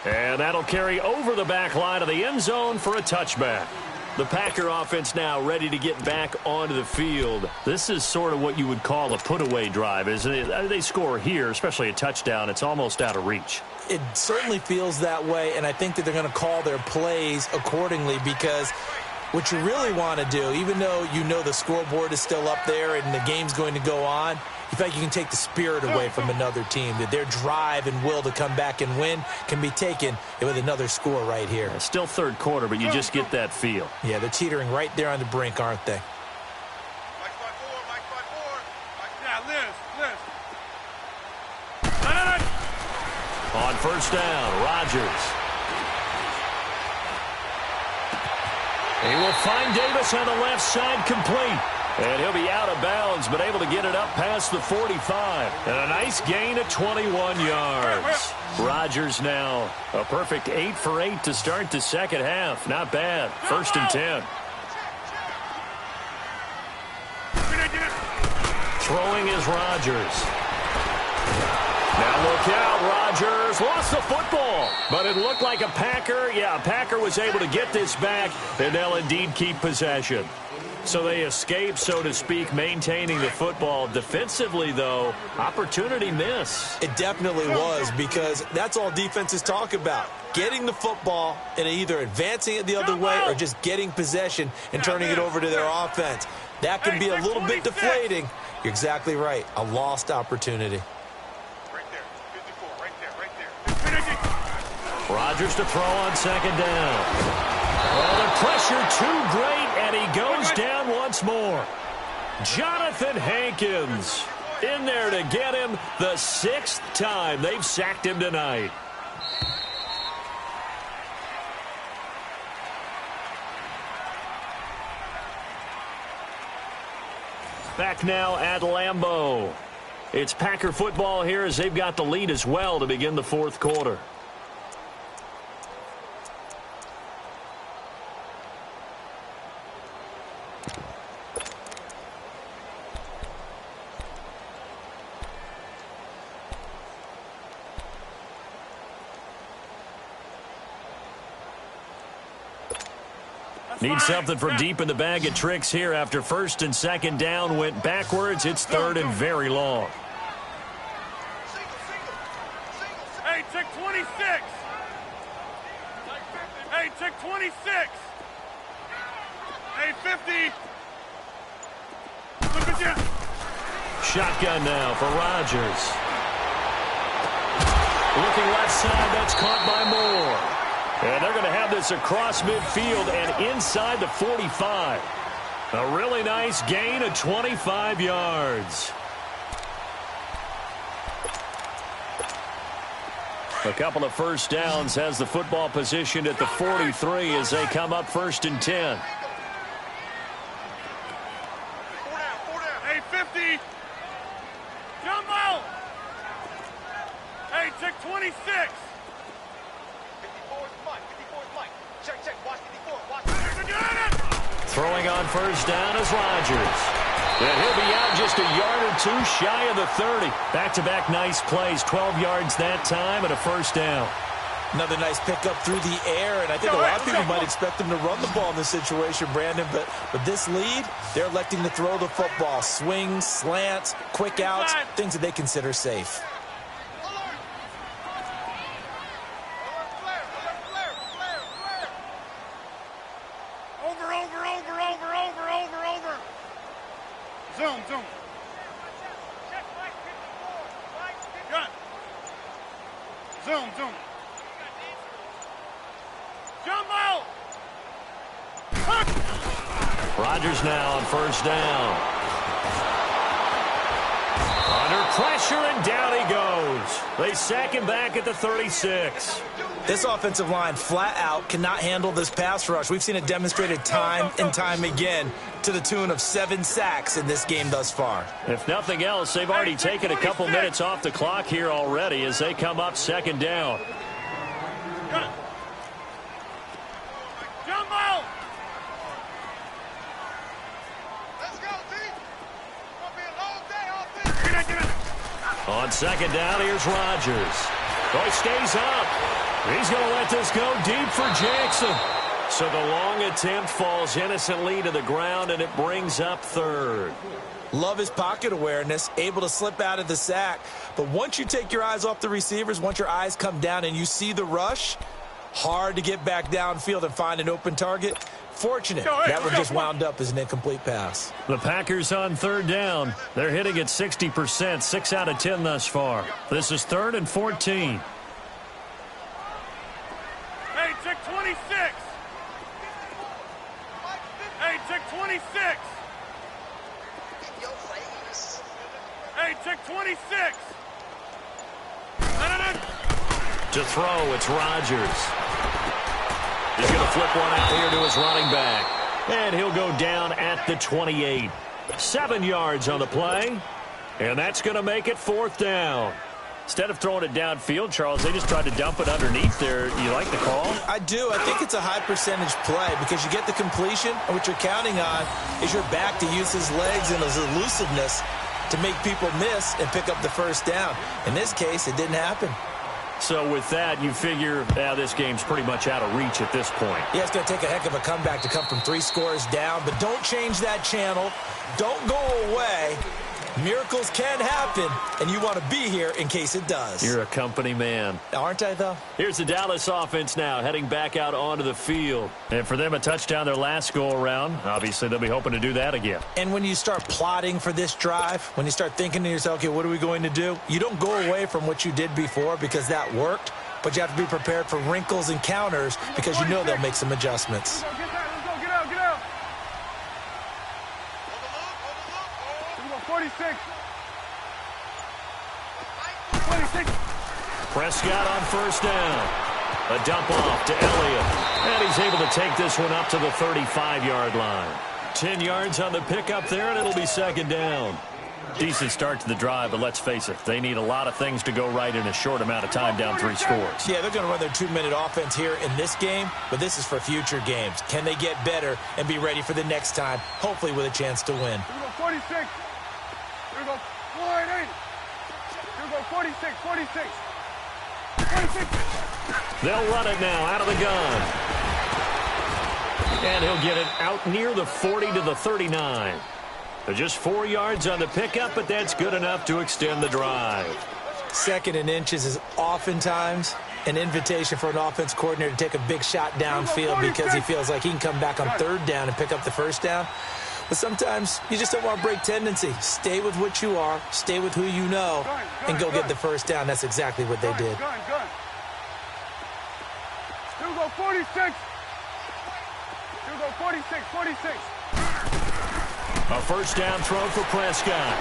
And that'll carry over the back line of the end zone for a touchback. The Packer offense now ready to get back onto the field. This is sort of what you would call a put-away drive, isn't it? They score here, especially a touchdown. It's almost out of reach. It certainly feels that way, and I think that they're going to call their plays accordingly because What you really want to do, even though you know the scoreboard is still up there and the game's going to go on, you feel like you can take the spirit away from another team, that their drive and will to come back and win can be taken with another score right here. Still third quarter, but you just get that feel. Yeah, they're teetering right there on the brink, aren't they? On first down, Rodgers. He will find Davis on the left side, complete. And he'll be out of bounds, but able to get it up past the 45. And a nice gain of 21 yards. Rodgers now a perfect 8 for 8 to start the second half. Not bad. First and 10. Throwing is Rodgers. Now look out, Rodgers lost the football, but it looked like a Packer. Yeah, a Packer was able to get this back, and they'll indeed keep possession. So they escape, so to speak, maintaining the football. Defensively, though, opportunity miss. It definitely was, because that's all defenses talk about. Getting the football and either advancing it the other way or just getting possession and turning it over to their offense. That can be a little bit deflating. You're exactly right. A lost opportunity. Rodgers to throw on second down. Well, the pressure too great, and he goes down once more. Jonathan Hankins in there to get him the 6th time they've sacked him tonight. Back now at Lambeau. It's Packer football here as they've got the lead as well to begin the fourth quarter. Need something from deep in the bag of tricks here after first and second down went backwards. It's third and very long. Hey, check 26. Hey, check 26. Hey, 50. Look at you. Shotgun now for Rodgers. Looking left side, that's caught by Moore. And they're going to have this across midfield and inside the 45. A really nice gain of 25 yards. A couple of first downs, has the football positioned at the 43 as they come up first and 10. Hey, 50. Jump out. Hey, check 26. Throwing on first down is Rodgers. And he'll be out just a yard or two shy of the 30. Back-to-back nice plays, 12 yards that time and a first down. Another nice pickup through the air, and I think a lot of people might expect them to run the ball in this situation, Brandon, but with this lead, they're electing to throw the football. Swings, slants, quick outs, things that they consider safe. Zoom. Gun. Zoom. Jump out. Rodgers now on first down. Under pressure, and down he goes. They sack him back at the 36. This offensive line flat out cannot handle this pass rush. We've seen it demonstrated time and time again to the tune of 7 sacks in this game thus far. If nothing else, they've already taken a couple minutes off the clock here already as they come up second down. Jump out. Let's go, team. It's going to be a long day off this. On second down, here's Rodgers. Oh, he stays up. He's going to let this go deep for Jackson. So the long attempt falls innocently to the ground, and it brings up third. Love his pocket awareness, able to slip out of the sack. But once you take your eyes off the receivers, once your eyes come down and you see the rush, hard to get back downfield and find an open target. Fortunate. That one just wound up as an incomplete pass. The Packers on third down. They're hitting at 60%, 6 out of 10 thus far. This is 3rd and 14. Hey, check 26. Hey, check 26. Hey, check 26. To throw, it's Rodgers. He's going to flip one out here to his running back. And he'll go down at the 28. 7 yards on the play. And that's going to make it 4th down. Instead of throwing it downfield, Charles, they just tried to dump it underneath there. You like the call? I do. I think it's a high percentage play because you get the completion, and what you're counting on is your back to use his legs and his elusiveness to make people miss and pick up the first down. In this case, it didn't happen. So with that, you figure this game's pretty much out of reach at this point. Yeah, it's going to take a heck of a comeback to come from 3 scores down, but don't change that channel. Don't go away. Miracles can happen, and you want to be here in case it does. You're a company man. Aren't I, though? Here's the Dallas offense now, heading back out onto the field. And for them, a touchdown their last go-around. Obviously, they'll be hoping to do that again. And when you start plotting for this drive, when you start thinking to yourself, okay, what are we going to do? You don't go away from what you did before because that worked, but you have to be prepared for wrinkles and counters because you know they'll make some adjustments. Let's go, get out, get out. 46. 26. Prescott on first down. A dump off to Elliott. And he's able to take this one up to the 35-yard line. 10 yards on the pickup there, and it'll be 2nd down. Decent start to the drive, but let's face it, they need a lot of things to go right in a short amount of time down 3 scores. Yeah, they're going to run their 2-minute offense here in this game, but this is for future games. Can they get better and be ready for the next time, hopefully with a chance to win? Here we go, 46. Here we go, 48. Here we go, 46, 46. 46. They'll run it now out of the gun. And he'll get it out near the 40 to the 39. Just 4 yards on the pickup, but that's good enough to extend the drive. 2nd and inches is oftentimes an invitation for an offense coordinator to take a big shot downfield because he feels like he can come back on 3rd down and pick up the first down. But sometimes you just don't want to break tendency. Stay with what you are, stay with who you know, and go get the first down. That's exactly what they did. Here we go, 46. Here we go, 46, 46. A first down throw for Prescott.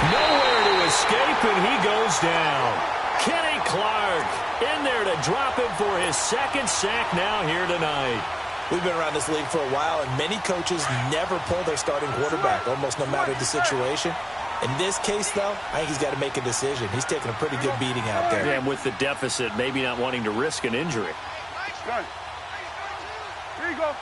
Nowhere to escape, and he goes down. Kenny Clark in there to drop him for his 2nd sack now here tonight. We've been around this league for a while, and many coaches never pull their starting quarterback, almost no matter the situation. In this case, though, I think he's got to make a decision. He's taking a pretty good beating out there. Yeah, and with the deficit, maybe not wanting to risk an injury. Good. Here you go.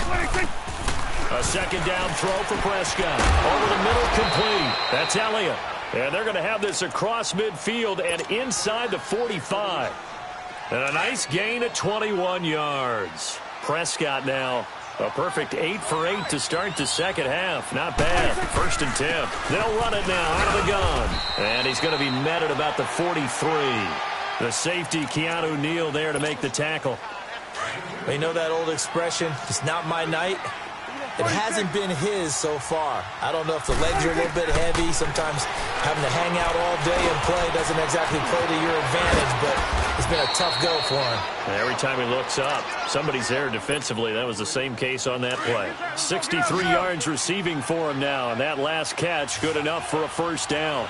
26. A 2nd down throw for Prescott. Over the middle, complete. That's Elliott. And they're going to have this across midfield and inside the 45. And a nice gain at 21 yards. Prescott now a perfect 8 for 8 to start the 2nd half. Not bad. 1st and 10. They'll run it now out of the gun. And he's going to be met at about the 43. The safety, Keanu Neal, there to make the tackle. Well, you know that old expression, it's not my night. It hasn't been his so far. I don't know if the legs are a little bit heavy. Sometimes having to hang out all day and play doesn't exactly play to your advantage, but it's been a tough go for him. And every time he looks up, somebody's there defensively. That was the same case on that play. 63 yards receiving for him now, and that last catch good enough for a first down.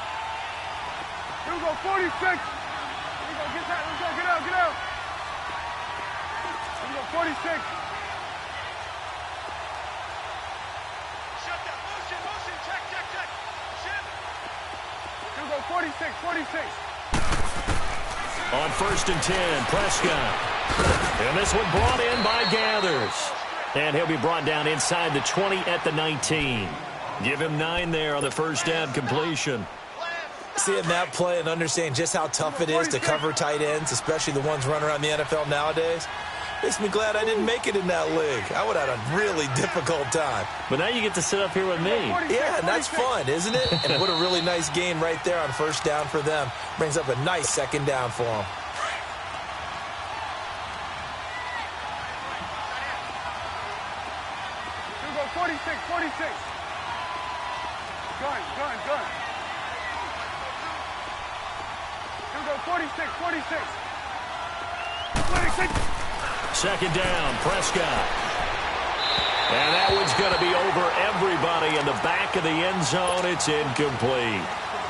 Here we go, 46. Here we go, get that. Let's go, get out, get out. Here we go, 46. Here we go, 46, 46. On 1st and 10, Prescott. And this one brought in by Gathers. And he'll be brought down inside the 20 at the 19. Give him 9 there on the first down completion. Seeing that play and understanding just how tough it is to cover tight ends, especially the ones running around the NFL nowadays, makes me glad I didn't make it in that league. I would have had a really difficult time. But now you get to sit up here with me. Yeah, and that's fun, isn't it? And what a really nice gain right there on first down for them. Brings up a nice 2nd down for them. 46. Gun. Here we go, 46. 26. Second down, Prescott. And that one's going to be over everybody in the back of the end zone. It's incomplete.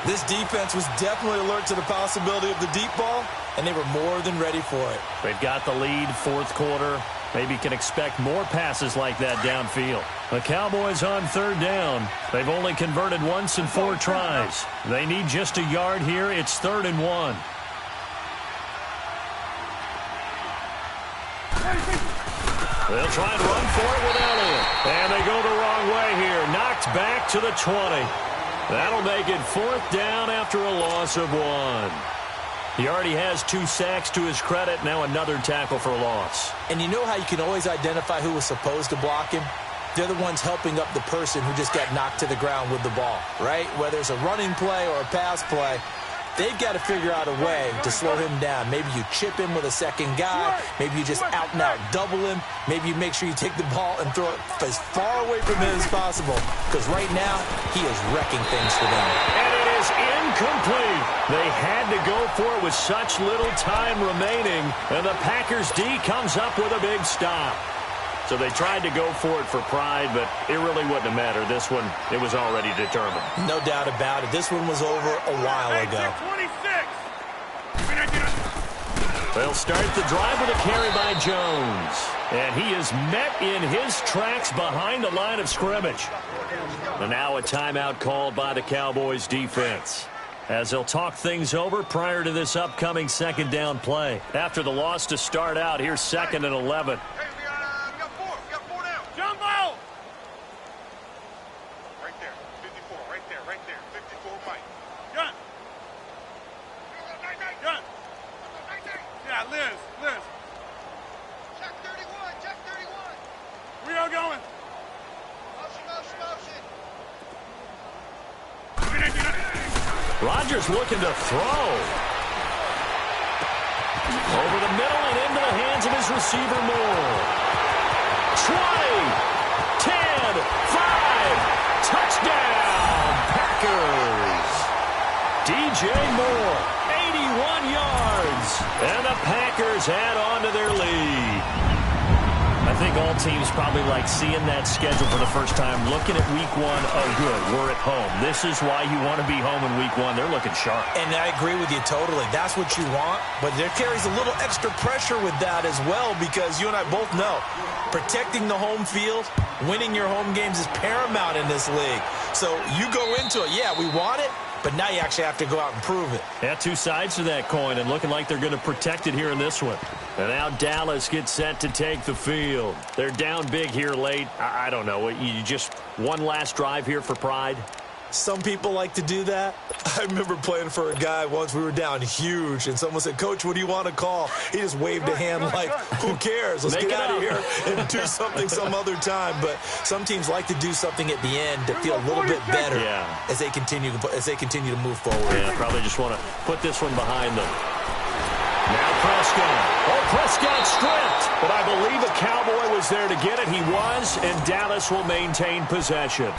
This defense was definitely alert to the possibility of the deep ball, and they were more than ready for it. They've got the lead, fourth quarter. Maybe can expect more passes like that downfield. The Cowboys on third down. They've only converted once in 4 tries. They need just a yard here. It's 3rd and 1. They'll try and run for it with Elliott. And they go the wrong way here. Knocked back to the 20. That'll make it 4th down after a loss of 1. He already has 2 sacks to his credit. Now another tackle for loss. And you know how you can always identify who was supposed to block him? They're the ones helping up the person who just got knocked to the ground with the ball, right? Whether it's a running play or a pass play, they've got to figure out a way to slow him down. Maybe you chip him with a second guy. Maybe you just out-and-out double him. Maybe you make sure you take the ball and throw it as far away from him as possible. Because right now, he is wrecking things for them. And it is incomplete. They had to go for it with such little time remaining. And the Packers D comes up with a big stop. So they tried to go for it for pride, but it really wouldn't have mattered. This one, it was already determined. No doubt about it. This one was over a while ago. 26. They'll start the drive with a carry by Jones. And he is met in his tracks behind the line of scrimmage. And now a timeout called by the Cowboys defense, as they'll talk things over prior to this upcoming second down play. After the loss to start out, here's 2nd and 11. Hey, we got 4. We got 4 down. Jumbo! Right there. 54. Right there. 54, Mike. Gun. Gun. Yeah, Liz. Check 31. Check 31. We are going. Motion. Rodgers looking to throw. Over the middle and into the hands of his receiver, Moore. 20, 10, 5, touchdown, Packers. DJ Moore, 81 yards. And the Packers add on to their lead. I think all teams probably like seeing that schedule for the first time, looking at week 1. Oh, good, we're at home. This is why you want to be home in week 1. They're looking sharp. And I agree with you totally. That's what you want. But there carries a little extra pressure with that as well, because you and I both know protecting the home field, winning your home games is paramount in this league. So you go into it, yeah, we want it, but now you actually have to go out and prove it. Yeah, 2 sides to that coin, and looking like they're going to protect it here in this one. And now Dallas gets set to take the field. They're down big here late. I don't know. You just one last drive here for pride? Some people like to do that. I remember playing for a guy once. We were down huge, and someone said, "Coach, what do you want to call?" He just waved a hand like, who cares? Let's get out of here and do something some other time. But some teams like to do something at the end to feel a little bit better as they continue to move forward. Yeah, probably just want to put this one behind them. Now Prescott. Oh, Prescott stripped. But I believe a Cowboy was there to get it. He was, and Dallas will maintain possession.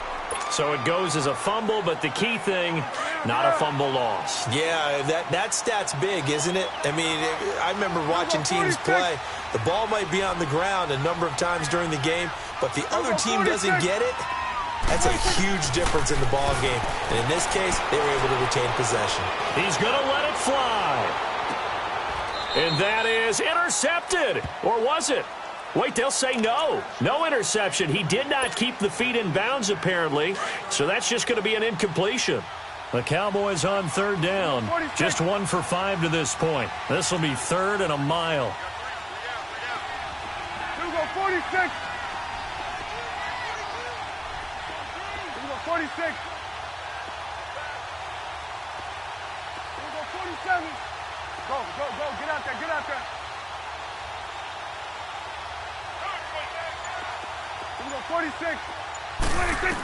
So it goes as a fumble, but the key thing, not a fumble loss. Yeah, that stat's big, isn't it? I mean, I remember watching teams play. The ball might be on the ground a number of times during the game, but the other team doesn't get it. That's a huge difference in the ball game. And in this case, they were able to retain possession. He's going to let it fly. And that is intercepted. Or was it? Wait, they'll say no. No interception. He did not keep the feet in bounds, apparently. So that's just going to be an incompletion. The Cowboys on third down. Just 1 for 5 to this point. This will be 3rd and a mile. Here we go, 46. Here we go, 46. Here we go, 47. Go. Get out there. Here we go, 46. 26.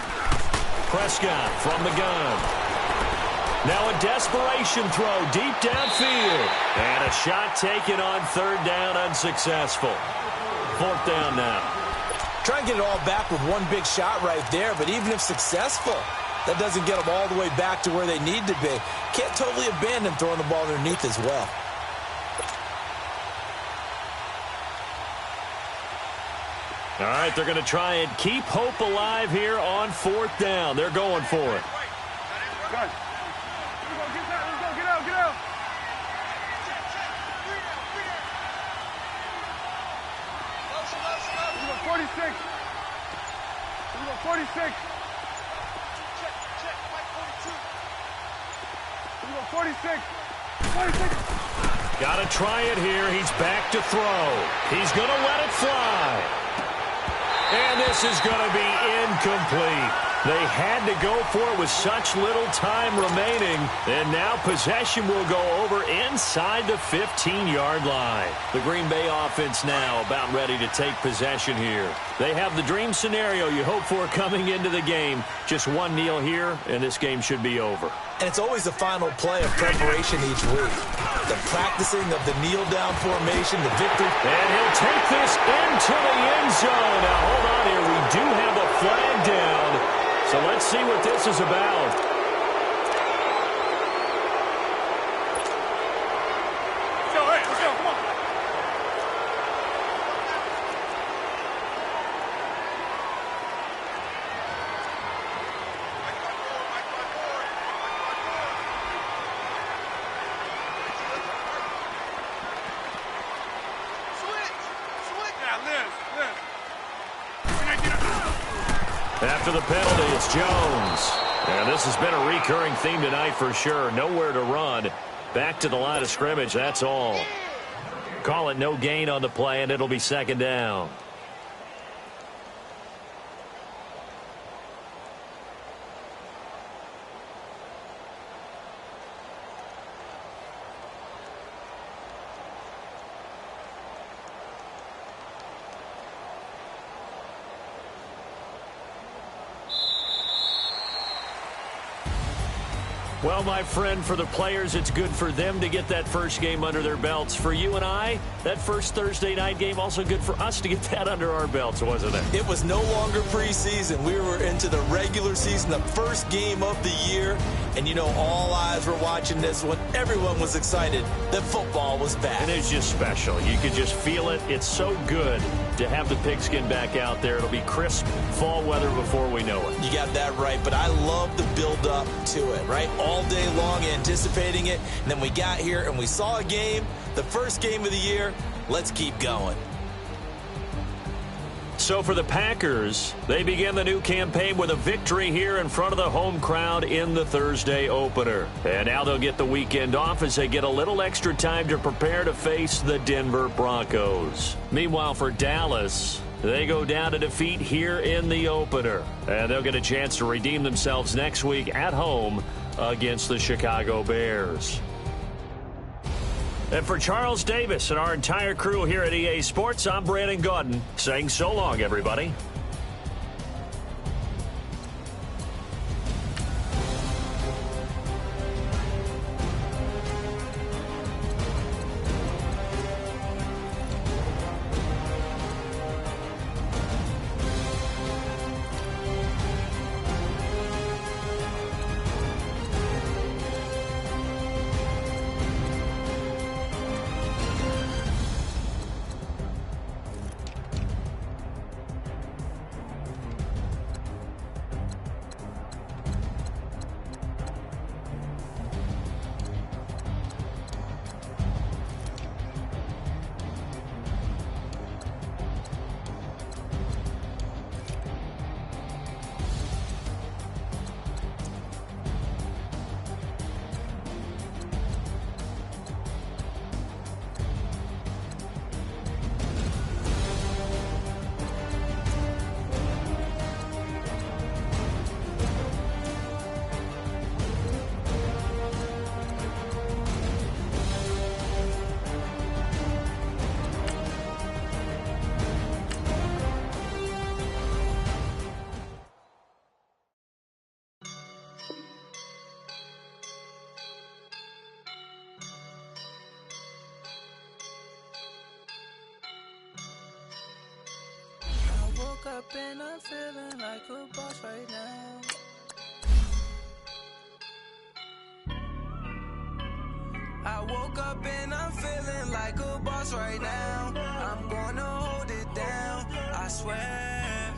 Prescott from the gun. Now a desperation throw deep downfield. And a shot taken on 3rd down, unsuccessful. 4th down now. Try and get it all back with one big shot right there, but even if successful, that doesn't get them all the way back to where they need to be. Can't totally abandon throwing the ball underneath as well. All right, they're going to try and keep hope alive here on 4th down. They're going for it. Good. Let's go. Get out. Get out. Let's go 46. Let's go 46. Let's go 46. 46. Got to try it here. He's back to throw. He's going to let it fly. And this is going to be incomplete. They had to go for it with such little time remaining. And now possession will go over inside the 15-yard line. The Green Bay offense now about ready to take possession here. They have the dream scenario you hope for coming into the game. Just one kneel here, and this game should be over. And it's always the final play of preparation each week. The practicing of the kneel-down formation, the victory. And he'll take this into the end zone. Now, hold on here. We do have a flag down. So let's see what this is about. Let's go. Come on. After the penalty, it's Jones. And this has been a recurring theme tonight for sure. Nowhere to run. Back to the line of scrimmage, that's all. Call it no gain on the play, and it'll be 2nd down. Well, my friend, for the players, it's good for them to get that first game under their belts. For you and I, that first Thursday night game, also good for us to get that under our belts, wasn't it? It was no longer preseason. We were into the regular season, the first game of the year. And, you know, all eyes were watching this when everyone was excited that football was back. And it's just special. You could just feel it. It's so good to have the pigskin back out there. It'll be crisp fall weather before we know it. You got that right, but I love the build-up to it, right? All day long anticipating it, and then we got here and we saw a game, the first game of the year. Let's keep going. So for the Packers, they begin the new campaign with a victory here in front of the home crowd in the Thursday opener. And now they'll get the weekend off as they get a little extra time to prepare to face the Denver Broncos. Meanwhile, for Dallas, they go down to defeat here in the opener. And they'll get a chance to redeem themselves next week at home against the Chicago Bears. And for Charles Davis and our entire crew here at EA Sports, I'm Brandon Gaudin saying so long, everybody. up and I'm feeling like a boss right now. I woke up and I'm feeling like a boss right now. I'm gonna hold it down, I swear.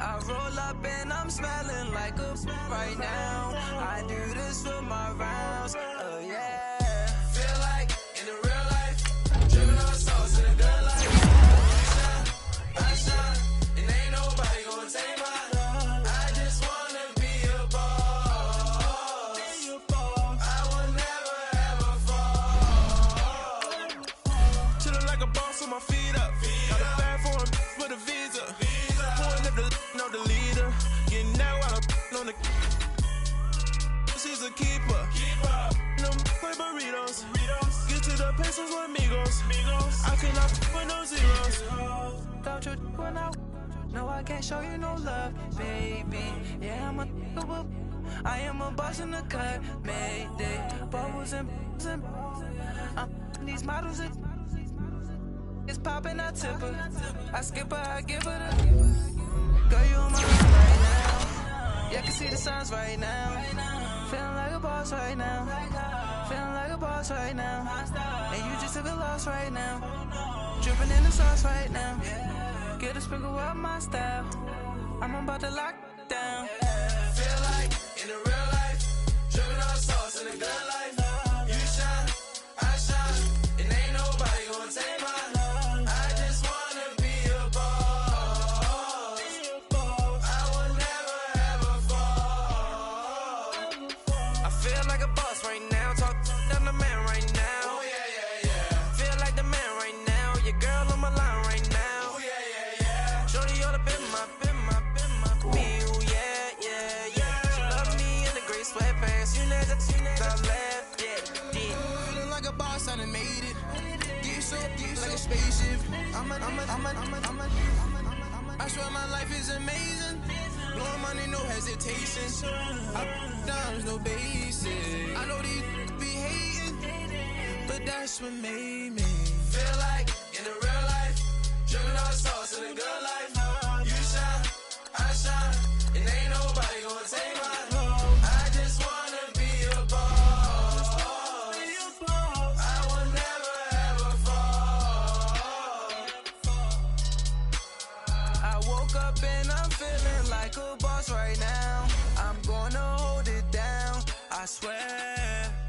I roll up and I'm smelling like a right now. I do this for my rounds, yeah. Feel like in the real life, dripping on sauce in a good life. I shine, and ain't nobody gonna take my love. I just wanna be a boss. I will never ever fall. Chillin' like a boss with my feet up. Got a bag for him with a visa. Pulling up the know the leader. Getting that while I'm on the. She's a keeper. No play burritos. Get to the pesos with amigos. I cannot with no zeros. Don't you when no, I can't show you no love, baby. Yeah, I am a boss in the cut, Mayday. Bubbles and I'm these models. It's popping, I tip her. I skip her, I give her the. Girl, you on my mind right now. Yeah, I can see the signs right now. Feeling like a boss right now. Feeling like a boss right now. And you just took a loss right now. Dripping in the sauce right now. Get a sprinkle up my style. I'm about to lock down. Feel like in the real life, dripping on sauce in the good life. You shine, I shine, and ain't nobody gonna take my love. I just wanna be a boss. I will never ever fall. I feel like a boss right now. Talk down the man right now. Oh yeah. Feel like the man right now. Your girl on my line right now. Oh yeah. Shorty all up in my. Me, ooh, yeah. She love me in the gray sweatpants. You never left, yeah. Feeling like a boss, I done made it. Get so like a spaceship. I swear my life is amazing. Blowing money, no hesitation. I dimes, no basic. I know these be hating, but that's what made me feel like in the real life, dripping on sauce in a good life. You shine, I shine, and ain't nobody gonna take my love. I just wanna be a boss. I will never ever fall. I woke up and I'm feeling like a boss right now. I'm gonna hold it down, I swear.